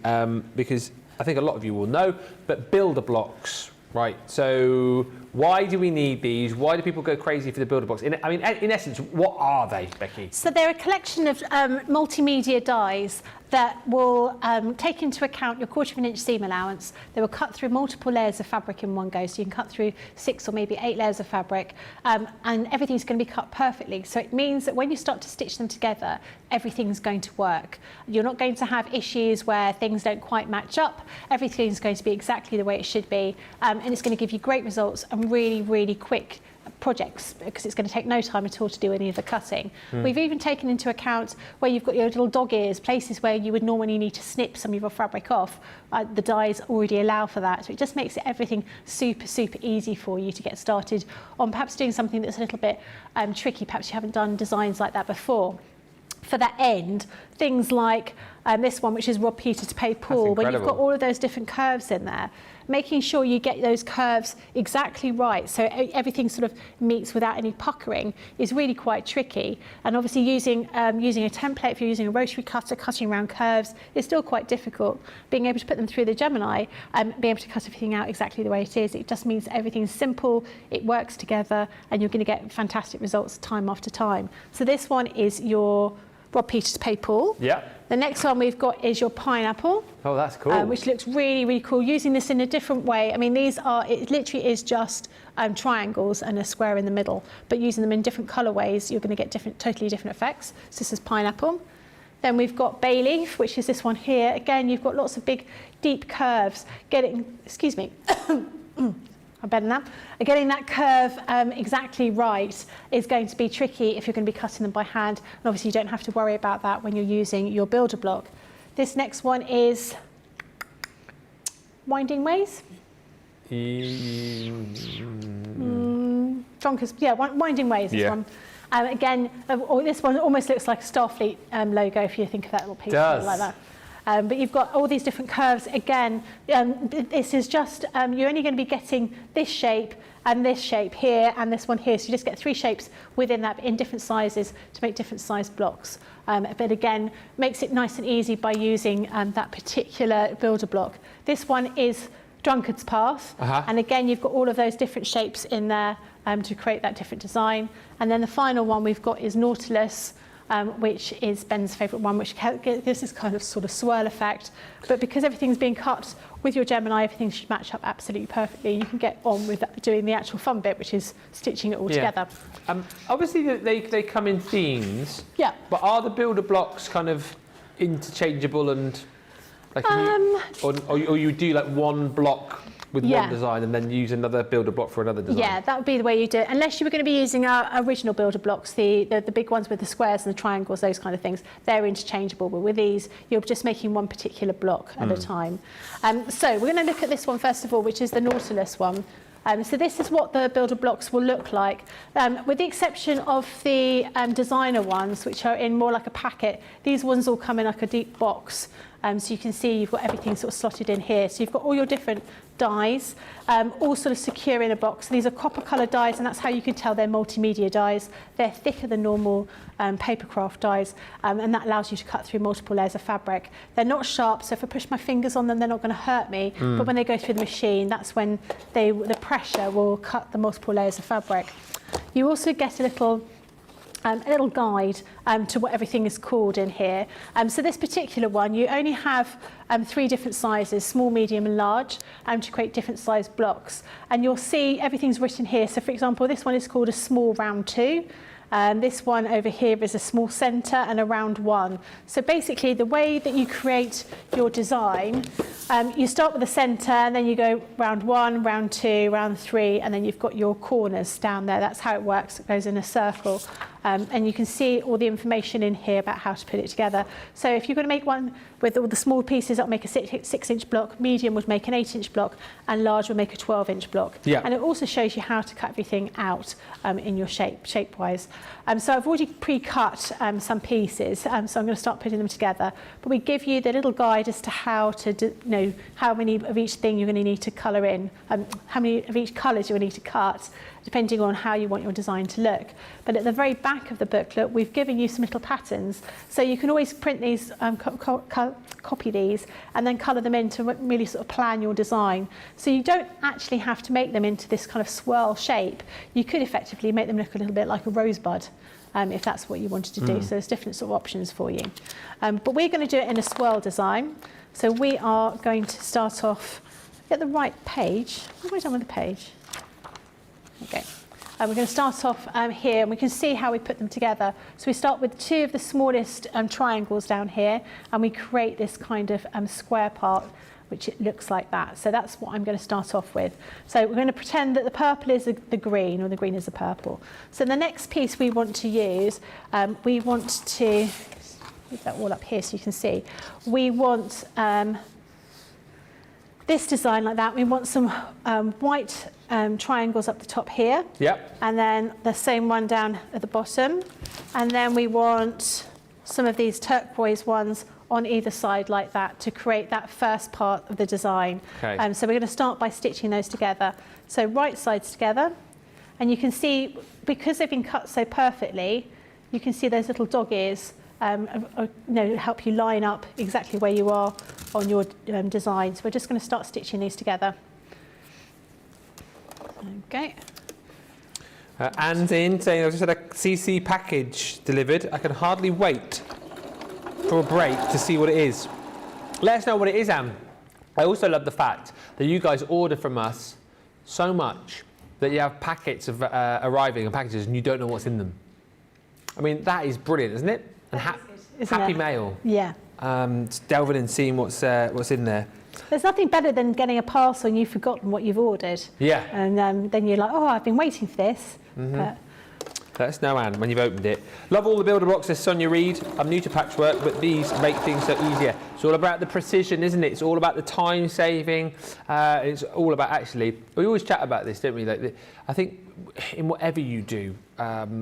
because I think a lot of you will know, but builder blocks, right? So why do we need these? Why do people go crazy for the builder blocks? In essence, what are they, Becky? So they're a collection of multimedia dies that will take into account your 1/4 inch seam allowance. They will cut through multiple layers of fabric in one go, so you can cut through 6 or maybe 8 layers of fabric, and everything's going to be cut perfectly. So it means that when you start to stitch them together, everything's going to work. You're not going to have issues where things don't quite match up. Everything's going to be exactly the way it should be, and it's going to give you great results and really, really quick projects, because it's going to take no time at all to do any of the cutting. We've even taken into account where you've got your little dog ears, places where you would normally need to snip some of your fabric off. The dies already allow for that, so it just makes everything super, super easy for you to get started on perhaps doing something that's a little bit tricky. Perhaps you haven't done designs like that before. For that end, things like this one, which is Rob Peter to pay Paul, where you've got all of those different curves in there, making sure you get those curves exactly right so everything sort of meets without any puckering is really quite tricky. And obviously using a template, if you're using a rotary cutter, cutting around curves is still quite difficult. Being able to put them through the Gemini and be able to cut everything out exactly the way it is, it just means everything's simple, it works together, and you're going to get fantastic results time after time. So this one is your Rob Peter to pay Paul. Yeah. The next one we've got is your pineapple. Oh, that's cool. Which looks really, really cool. Using this in a different way. I mean, it literally is just triangles and a square in the middle, but using them in different colourways, you're going to get totally different effects. So this is pineapple. Then we've got bay leaf, which is this one here. Again, you've got lots of big, deep curves. Excuse me. I'm better now. Getting that curve exactly right is going to be tricky if you're going to be cutting them by hand. And obviously you don't have to worry about that when you're using your builder block. This next one is Winding Ways. Winding Ways, this one. Again, this one almost looks like a Starfleet logo if you think of that little piece like that. But you've got all these different curves. Again, this is just, you're only going to be getting this shape and this shape here and this one here. So you just get 3 shapes within that in different sizes to make different sized blocks. But again, makes it nice and easy by using that particular builder block. This one is Drunkard's Path. And again, you've got all of those different shapes in there to create that different design. And then the final one we've got is Nautilus. which is Ben's favourite one, which gives this kind of sort of swirl effect. But because everything's being cut with your Gemini, everything should match up absolutely perfectly. You can get on with doing the actual fun bit, which is stitching it all together. Obviously, they come in themes. Yeah. But are the builder blocks kind of interchangeable and like, or you do like one block with one design and then use another builder block for another design? Yeah, that would be the way you do it. Unless you were going to be using our original builder blocks, the big ones with the squares and the triangles, those kind of things, they're interchangeable. But with these, you're just making one particular block at a time. So we're going to look at this one first of all, which is the Nautilus one. So this is what the builder blocks will look like. With the exception of the designer ones, which are in more like a packet, these ones all come in like a deep box. So you can see you've got everything sort of slotted in here. So you've got all your different dies, all sort of secure in a box. These are copper coloured dies, and that's how you can tell they're multimedia dies. They're thicker than normal papercraft dies, and that allows you to cut through multiple layers of fabric. They're not sharp, so if I push my fingers on them, they're not going to hurt me. But when they go through the machine, that's when the pressure will cut the multiple layers of fabric. You also get a little guide to what everything is called in here. So this particular one, you only have 3 different sizes, small, medium and large, to create different size blocks. And you'll see everything's written here. So for example, this one is called a small round 2. This one over here is a small centre and a round 1. So basically the way that you create your design, you start with the centre and then you go round 1, round 2, round 3, and then you've got your corners down there. That's how it works. It goes in a circle. And you can see all the information in here about how to put it together. So if you're going to make one with all the small pieces, that'll make a 6-inch block, medium would make an 8-inch block, and large would make a 12-inch block. Yeah. And it also shows you how to cut everything out in your shape-wise. So I've already pre-cut some pieces, so I'm going to start putting them together. But we give you the little guide as to how to how many of each thing you're going to need to colour in, how many of each colours you're going to need to cut, depending on how you want your design to look. But at the very back of the booklet, we've given you some little patterns. So you can always print these, copy these, and then colour them in to really sort of plan your design. So you don't actually have to make them into this kind of swirl shape. You could effectively make them look a little bit like a rosebud, if that's what you wanted to do. So there's different sort of options for you. But we're going to do it in a swirl design. So we are going to start off, get the right page. What have I done with the page? Okay. We're going to start off here, and we can see how we put them together. So we start with 2 of the smallest triangles down here, and we create this kind of square part, which it looks like that. So that's what I'm going to start off with. So we're going to pretend that the purple is the green, or the green is the purple. So the next piece we want to use, we want to leave that all up here so you can see. We want this design like that. We want some white triangles up the top here. Yep. And then the same one down at the bottom. And then we want some of these turquoise ones on either side like that to create that first part of the design. Okay. So we're going to start by stitching those together. So right sides together. And you can see, because they've been cut so perfectly, you can see those little dog ears help you line up exactly where you are on your design. So we're just going to start stitching these together. Okay. Anne's in saying, I've just had a CC package delivered. I can hardly wait for a break to see what it is. Let us know what it is, Anne. I also love the fact that you guys order from us so much that you have packets of arriving and packages and you don't know what's in them. I mean, that is brilliant, isn't it? And happy mail. Yeah. Just delving and seeing what's in there. There's nothing better than getting a parcel and you've forgotten what you've ordered. Yeah. And then you're like, oh, I've been waiting for this. But let us know, Anne, when you've opened it. Love all the builder blocks, says Sonia Reid. I'm new to patchwork, but these make things so easier. It's all about the precision, isn't it? It's all about the time saving. It's all about, actually, we always chat about this, don't we? Like, I think in whatever you do,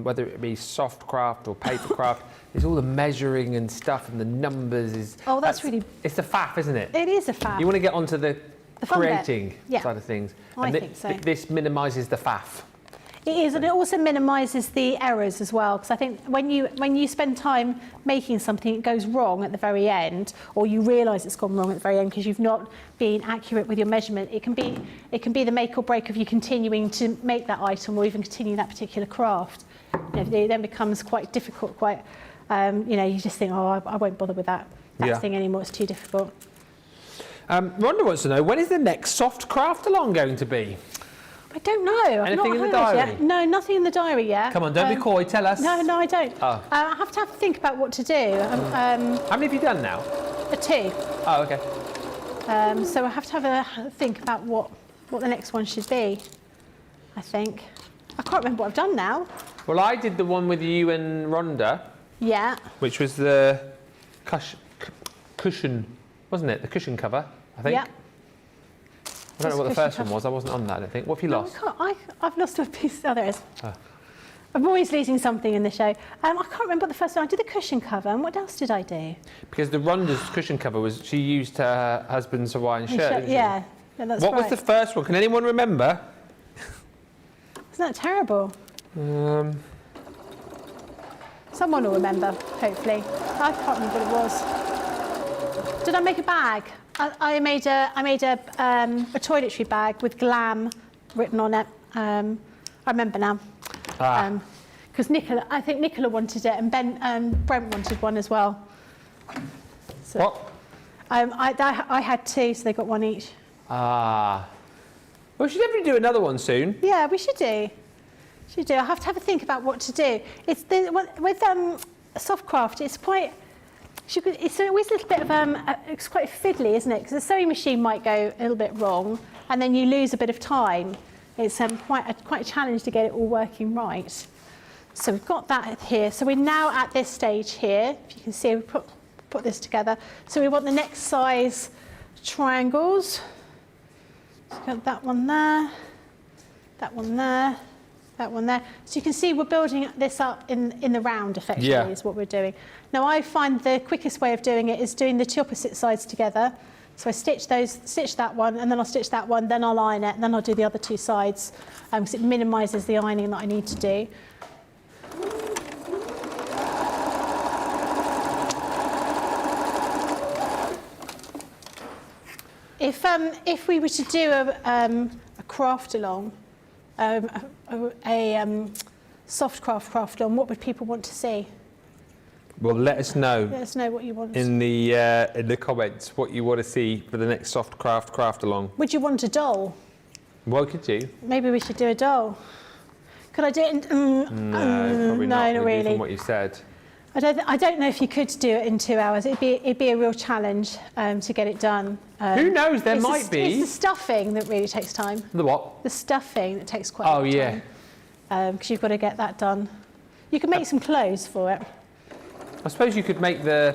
whether it be soft craft or paper craft, it's all the measuring and stuff and the numbers. That's really... It's a faff, isn't it? It is a faff. You want to get onto the creating side of things. I think so. This minimises the faff. It is, and it also minimises the errors as well, because I think when you spend time making something, it goes wrong at the very end, or you realise it's gone wrong at the very end because you've not been accurate with your measurement. It can be the make or break of you continuing to make that item or even continuing that particular craft. It then becomes quite difficult, quite you know, you just think, oh, I won't bother with that thing anymore. It's too difficult. Rhonda wants to know, when is the next soft craft along going to be? I don't know. Anything in the I've not heard diary? yet. No, nothing in the diary yet. Come on, don't be coy, tell us. No, I don't. Oh. I have to think about what to do. How many have you done now? 2. Oh, okay. So I have to have a think about what the next one should be, I think. I can't remember what I've done now. Well, I did the one with you and Rhonda. Yeah. Which was the cushion, wasn't it? The cushion cover, I think. Yeah. I don't know what the first one was. I wasn't on that, I don't think. What have you lost? I've lost a piece. Oh, there it is. Oh. I'm always losing something in the show. I can't remember the first one. I did the cushion cover, and what else did I do? Because the Rhonda's cushion cover was, she used her husband's Hawaiian shirt, didn't she? Yeah, that's What right. was the first one? Can anyone remember? Isn't that terrible? Someone will remember, hopefully. I can't remember what it was. Did I make a bag? I made a toiletry bag with glam written on it. I remember now. Because I think Nicola wanted it, and Brent wanted one as well. So, what? I had 2, so they got 1 each. Well, we should definitely do another one soon. Yeah, we should do. I have to have a think about what to do. It's with Softcraft. It's always a little bit of it's quite fiddly, isn't it? Because the sewing machine might go a little bit wrong, and then you lose a bit of time. It's quite a challenge to get it all working right. So we've got that here. So we're now at this stage here. If you can see, we put this together. So we want the next size triangles. So we've got that one there, that one there, that one there. So you can see we're building this up in the round, effectively, is what we're doing. Now I find the quickest way of doing it is doing the 2 opposite sides together. So I stitch that one, and then I'll stitch that one, then I'll iron it, and then I'll do the other 2 sides, because it minimises the ironing that I need to do. If we were to do a craft along, soft craft along, what would people want to see? Well, let us know. Let us know what you want. In the comments, what you want to see for the next soft craft along. Would you want a doll? Well, could you? Maybe we should do a doll. Could I do it in... No, probably not. No, really. From what you said. I don't know if you could do it in 2 hours. It'd be a real challenge to get it done. Who knows? There might be. It's the stuffing that really takes time. The what? The stuffing that takes quite a lot of time. Because you've got to get that done. You could make some clothes for it. I suppose you could make the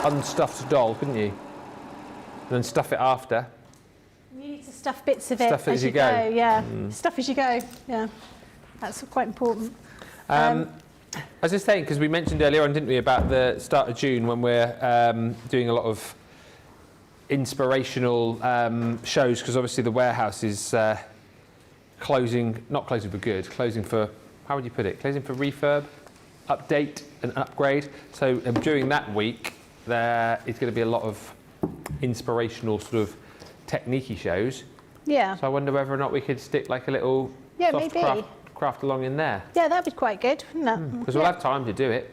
unstuffed doll, couldn't you? And then stuff it after. You need to stuff bits of it as you go. Yeah. Stuff as you go. Yeah. That's quite important. I was just saying, because we mentioned earlier on, didn't we, about the start of June when we're doing a lot of inspirational shows, because obviously the warehouse is closing, not closing for good, closing for, how would you put it, closing for refurb, update and upgrade. So during that week, there is going to be a lot of inspirational sort of technique-y shows. Yeah. So I wonder whether or not we could stick like a little soft craft along in there. Yeah, that'd be quite good, wouldn't it? Because we'll have time to do it.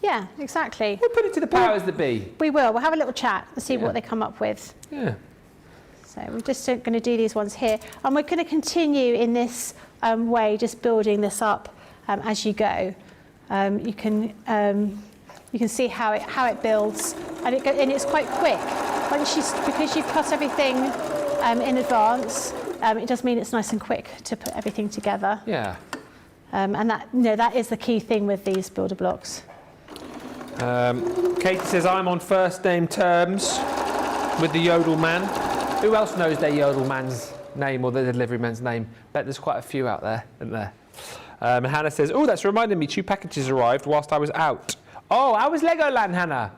Yeah, exactly. We'll put it to the powers that be. We will. We'll have a little chat and see what they come up with. Yeah. So we're just going to do these ones here. And we're going to continue in this way, just building this up as you go. You can see how it builds, and it's quite quick. Because you've cut everything in advance, it does mean it's nice and quick to put everything together. Yeah. And that is the key thing with these builder blocks. Katie says, I'm on first name terms with the Yodel man. Who else knows their Yodel man's name or the delivery man's name? Bet there's quite a few out there, isn't there? Hannah says, oh, that's reminded me, 2 packages arrived whilst I was out. Oh, how was Legoland, Hannah?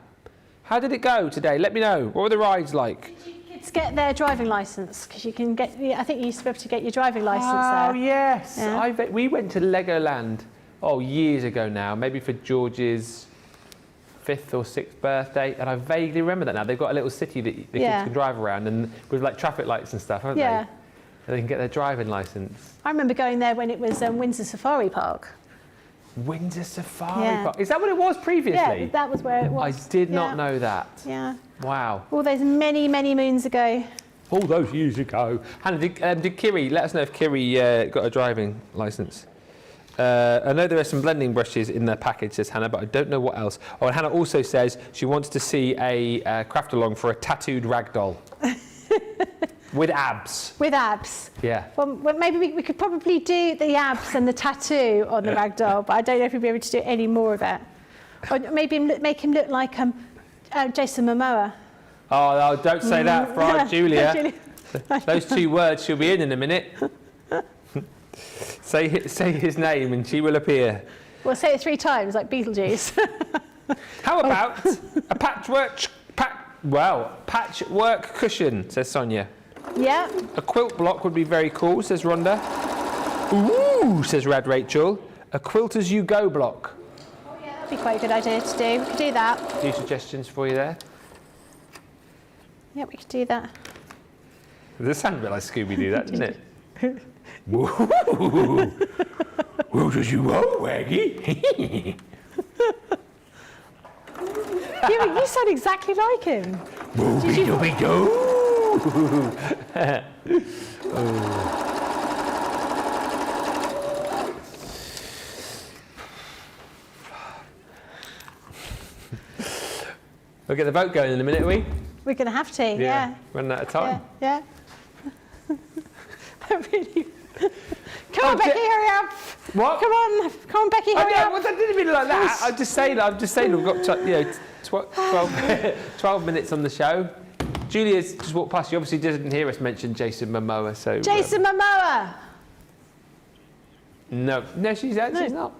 How did it go today? Let me know. What were the rides like? Did you kids get their driving licence? Because you can get, I think you used to be able to get your driving licence there. Oh, yes. Yeah. We went to Legoland, years ago now, maybe for George's 5th or 6th birthday, and I vaguely remember that now. They've got a little city that the kids can drive around, and with like traffic lights and stuff, haven't they? And they can get their driving licence. I remember going there when it was Windsor Safari Park. Windsor Safari Yeah. Park. Is that what it was previously? Yeah, that was where it was. I did not know that. Yeah. Wow. All those many, many moons ago. All those years ago. Hannah, did Kiri, let us know if Kiri got a driving licence. I know there are some blending brushes in the package, says Hannah, but I don't know what else. Oh, and Hannah also says she wants to see a craft along for a tattooed ragdoll. With abs. With abs. Yeah. Well, maybe we could probably do the abs and the tattoo on the ragdoll, but I don't know if we'd be able to do any more of it. Or maybe make him look like Jason Momoa. Oh, don't say that for our Julia. Those 2 words she'll be in a minute. Say his name and she will appear. Well, say it 3 times like Beetlejuice. How about a patchwork cushion, says Sonia. Yeah. A quilt block would be very cool, says Rhonda. Ooh, says Rad Rachel. A quilt as you go block. Oh yeah, that'd be quite a good idea to do. We could do that. A few suggestions for you there. Yeah, we could do that. It does sound a bit like Scooby-Doo, that, doesn't it? Woo! What does you want, Waggy? Yeah, you sound exactly like him. We'll get the boat going in a minute, are we? We're going to have to, yeah. Running out of time. Yeah. Really. Come on, Becky, hurry up. What? Come on, Becky, hurry up. Well, I didn't mean it like that. I'm just saying we've got 12 minutes on the show. Julia's just walked past. She obviously didn't hear us mention Jason Momoa, so... Jason Momoa! No, she's not.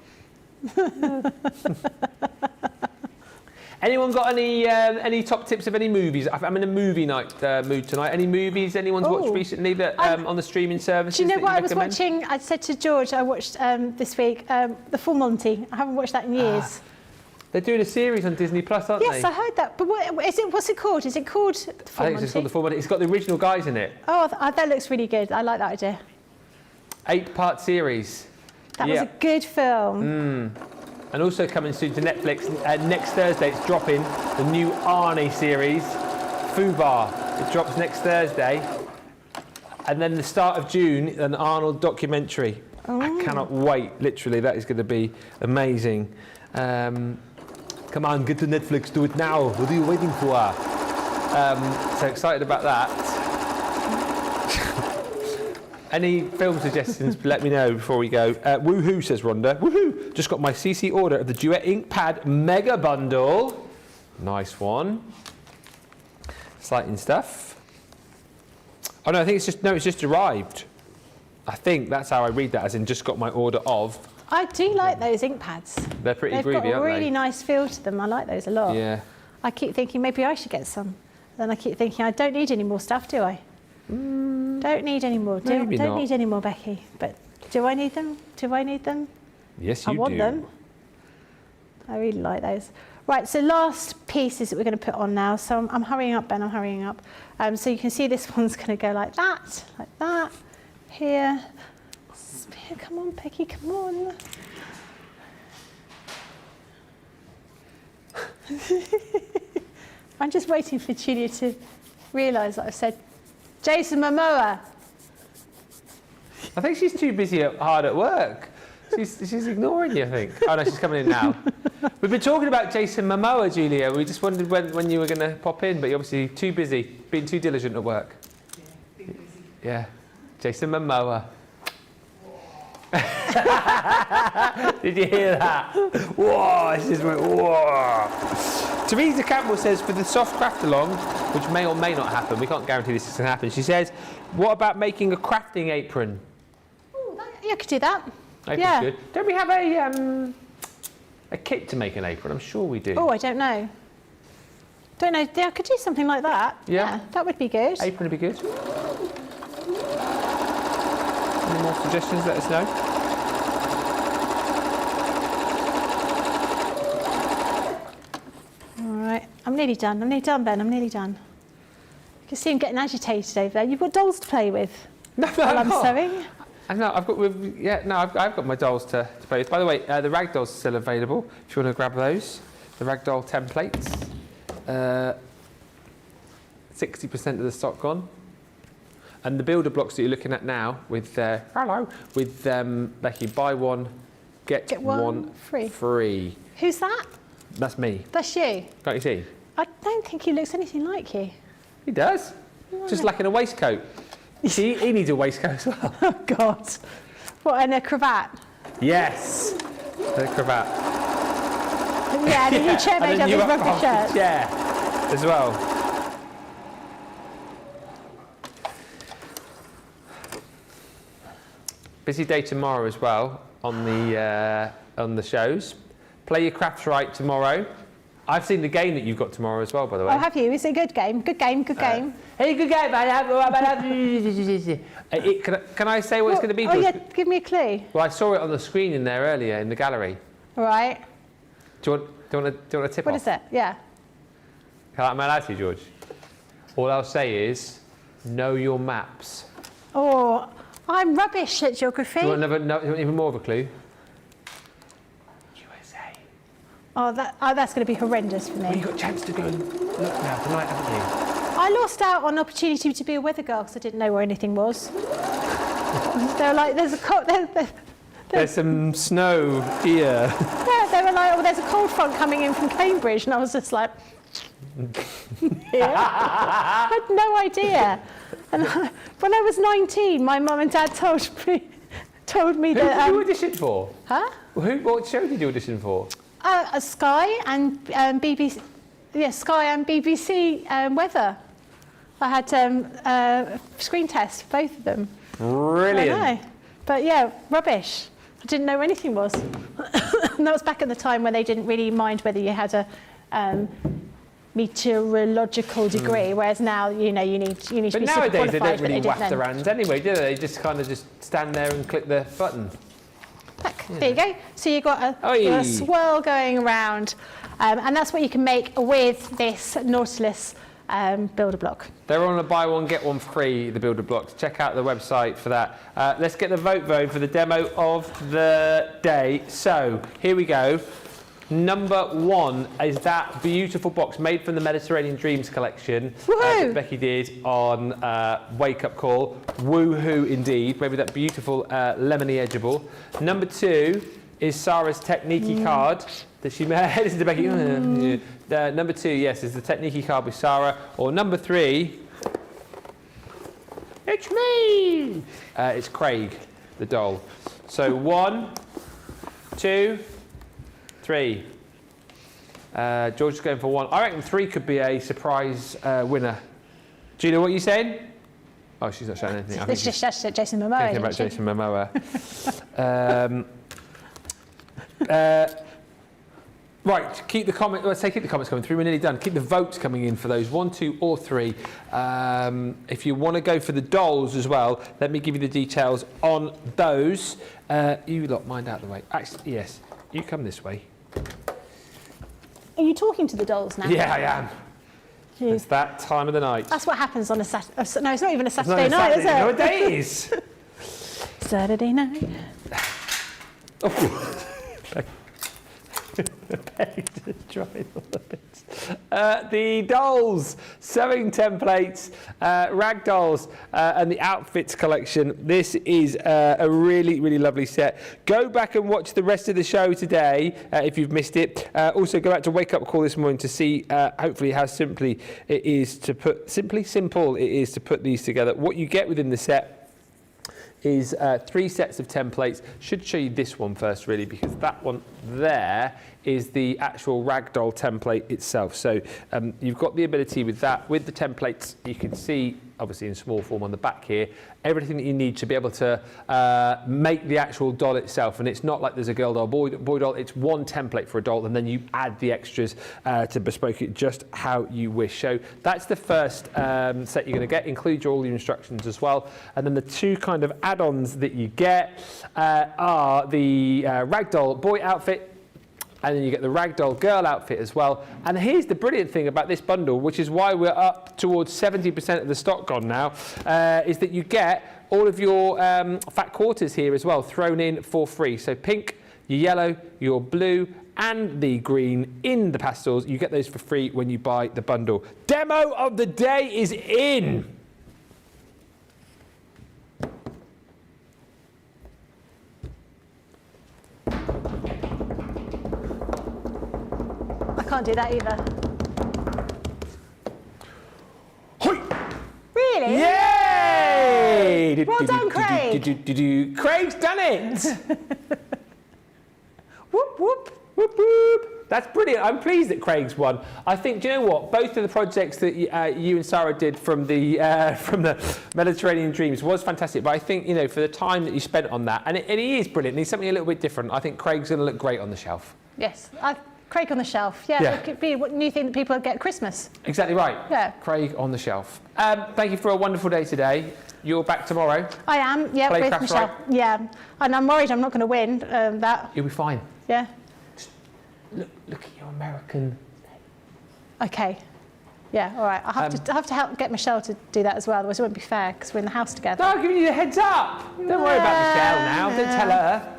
Anyone got any top tips of any movies? I'm in a movie night mood tonight. Any movies anyone's watched recently that on the streaming services? Do you know that what I was recommend? watching? I said to George, I watched this week The Full Monty. I haven't watched that in years. They're doing a series on Disney Plus, aren't they? Yes, I heard that. But what's it called? Is it called The Full I think Monty? it's called The Full Monty. It's got the original guys in it. Oh, that looks really good. I like that idea. 8-part series. That was a good film. And also coming soon to Netflix next Thursday, it's dropping the new Arnie series, Fubar. It drops next Thursday. And then the start of June, an Arnold documentary. Oh. I cannot wait, literally, that is going to be amazing. Come on, get to Netflix, do it now. What are you waiting for? So excited about that. Any film suggestions, let me know before we go. Woohoo, says Rhonda. Woohoo! Just got my CC order of the Duet Ink Pad Mega Bundle. Nice one. Exciting stuff. Oh no, I think it's just arrived. I think that's how I read that, as in just got my order of. I do like those ink pads. They're pretty groovy, They've got a aren't really they? nice feel to them. I like those a lot. Yeah. I keep thinking maybe I should get some. Then I keep thinking I don't need any more stuff, do I? Don't need any more. Maybe Don't not. need any more, Becky. But do I need them? Do I need them? Yes, you I want do. them. I really like those. Right, so last pieces that we're going to put on now. So I'm hurrying up, Ben, I'm hurrying up. So you can see this one's going to go like that, here. Come on, Becky, come on. I'm just waiting for Julia to realise that I've said Jason Momoa. I think she's too busy hard at work. She's ignoring you, I think. Oh no, she's coming in now. We've been talking about Jason Momoa, Julia. We just wondered when you were going to pop in, but you're obviously too busy, being too diligent at work. Yeah, being busy. Yeah, Jason Momoa. Did you hear that? Whoa, this just went whoa. Teresa Campbell says, for the soft craft along, which may or may not happen, we can't guarantee this is going to happen, she says, what about making a crafting apron? Ooh, yeah, I could do that. Apron's Yeah. good. Don't we have a kit to make an apron? I'm sure we do. Oh, I don't know. Don't know. Yeah, I could do something like that. Yeah. That would be good. Apron would be good. Any more suggestions, let us know. All right. I'm nearly done. I'm nearly done, Ben. I'm nearly done. You can see him getting agitated over there. You've got dolls to play with while I'm sewing. No, I've got my dolls to play with. By the way, the Ragdolls are still available if you want to grab those. The Ragdoll Templates. 60% of the stock gone. And the builder blocks that you're looking at now with Becky, buy one, get one free. Who's that? That's me. That's you. Can't you see? I don't think he looks anything like you. He does. Just lacking a waistcoat. See, he needs a waistcoat as well. Oh God. What, and a cravat? Yes. A cravat. Yeah, and a new chair made up of rugby shirts. Yeah, as well. Busy day tomorrow as well on the shows. Play your crafts right tomorrow. I've seen the game that you've got tomorrow as well, by the way. Oh, have you? Is it a good game? Good game, good game. Hey, good game, Can I say what it's going to be? Oh, yeah, give me a clue. Well, I saw it on the screen in there earlier in the gallery. Right. Do you want a tip What off? is it? Yeah. Am I allowed to, George? All I'll say is, know your maps. Oh, I'm rubbish at geography. Do you want even more of a clue? Oh, that's going to be horrendous for me. Well, you've got a chance to go and look now tonight, haven't you? I lost out on opportunity to be a weather girl because I didn't know where anything was. They were like, there's some snow here. Yeah, they were like, oh, there's a cold front coming in from Cambridge, and I was just like, yeah. I had no idea. And when I was 19, my mum and dad told me that. Who did you audition for? Huh? What show did you audition for? Sky and BBC. Yeah, Sky and BBC Weather. I had screen tests for both of them. Brilliant. I know. But yeah, rubbish. I didn't know where anything was. And that was back in the time when they didn't really mind whether you had a meteorological degree, whereas now you need to be super qualified. But nowadays they don't really waft then. around anyway, do they? They just kind of just stand there and click the button. Look, there you go. So you've got a swirl going around, and that's what you can make with this Nautilus builder block. They're on a buy one, get one free, the builder blocks. Check out the website for that. Let's get the vote for the demo of the day. So here we go. Number one is that beautiful box made from the Mediterranean Dreams collection that Becky did on Wake Up Call. Woohoo indeed. Maybe that beautiful lemony edgeable. Number two is Sarah's Technique card that she made. This is the Becky. Number two, yes, is the Technique card with Sarah. Or number three, it's me. It's Craig, the doll. So 1, 2, 3. George is going for 1. I reckon 3 could be a surprise winner. Do you know what you're saying? Oh, she's not saying anything. It's just Jason Momoa. Thinking about Jason Momoa. Right, keep the comments. Let's say keep the comments coming through. We're nearly done. Keep the votes coming in for those 1, 2, or 3. If you want to go for the dolls as well, let me give you the details on those. You lot mind out of the way. Actually, yes. You come this way. Are you talking to the dolls now? Yeah, I am. Jeez. It's that time of the night. That's what happens on a Saturday. No, it's not even a Saturday night, is it? You know what day it is? Saturday night. Oh. The dolls, sewing templates, rag dolls, and the outfits collection. This is a really, really lovely set. Go back and watch the rest of the show today if you've missed it. Also, go out to Wake Up Call this morning to see, hopefully, how simple it is to put these together. What you get within the set is 3 sets of templates. Should show you this one first, really, because that one there is the actual Ragdoll template itself. So you've got the ability with that. With the templates, you can see, obviously in small form on the back here, everything that you need to be able to make the actual doll itself. And it's not like there's a girl doll, boy doll. It's one template for a doll, and then you add the extras to bespoke it just how you wish. So that's the first set you're going to get. Include all your instructions as well. And then the 2 kind of add-ons that you get are the Ragdoll boy outfit, and then you get the Ragdoll girl outfit as well. And here's the brilliant thing about this bundle, which is why we're up towards 70% of the stock gone now, is that you get all of your fat quarters here as well, thrown in for free. So pink, your yellow, your blue, and the green in the pastels. You get those for free when you buy the bundle. Demo of the day is in. I can't do that either. Really? Yay! Well done, Craig. Craig's done it. Whoop, whoop, whoop, whoop. That's brilliant. I'm pleased that Craig's won. I think, do you know what? Both of the projects that you and Sarah did from the Mediterranean Dreams was fantastic. But I think, you know, for the time that you spent on that, and he is brilliant. And he's something a little bit different. I think Craig's going to look great on the shelf. Yes. Craig on the shelf. Yeah, it could be a new thing that people get at Christmas. Exactly right. Yeah. Craig on the shelf. Thank you for a wonderful day today. You're back tomorrow. I am, yeah, Play with crafts, Michelle. right? Yeah, and I'm worried I'm not going to win that. You'll be fine. Yeah. Look at your American. Okay. Yeah, all right. I have to help get Michelle to do that as well, otherwise it won't be fair because we're in the house together. No, I'm giving you the heads up. Don't worry about Michelle now. Don't tell her.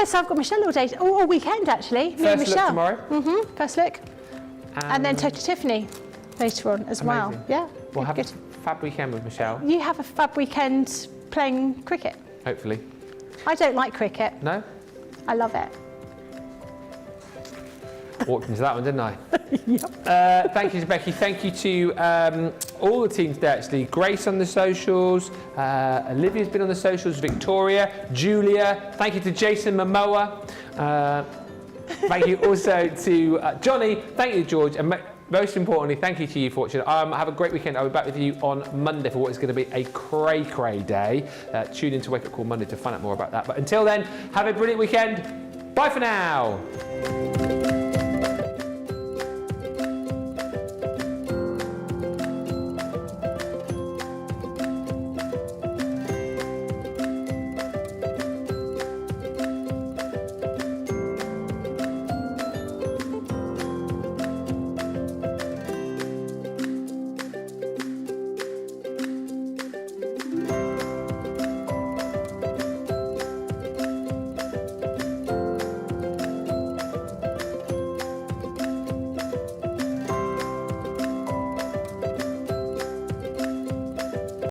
So I've got Michelle all day, all weekend actually. Me and First Michelle. look tomorrow. First look. And then Total Tiffany later on as well. Yeah. We'll have good. a fab weekend with Michelle. You have a fab weekend playing cricket. Hopefully. I don't like cricket. No? I love it. Walked into that one, didn't I? Thank you to Becky. Thank you to all the teams there, actually. Grace on the socials. Olivia's been on the socials. Victoria. Julia. Thank you to Jason Momoa. Thank you also to Johnny. Thank you, George. And most importantly, thank you to you for watching. Have a great weekend. I'll be back with you on Monday for what is going to be a cray-cray day. Tune in to Wake Up Call Monday to find out more about that. But until then, have a brilliant weekend. Bye for now.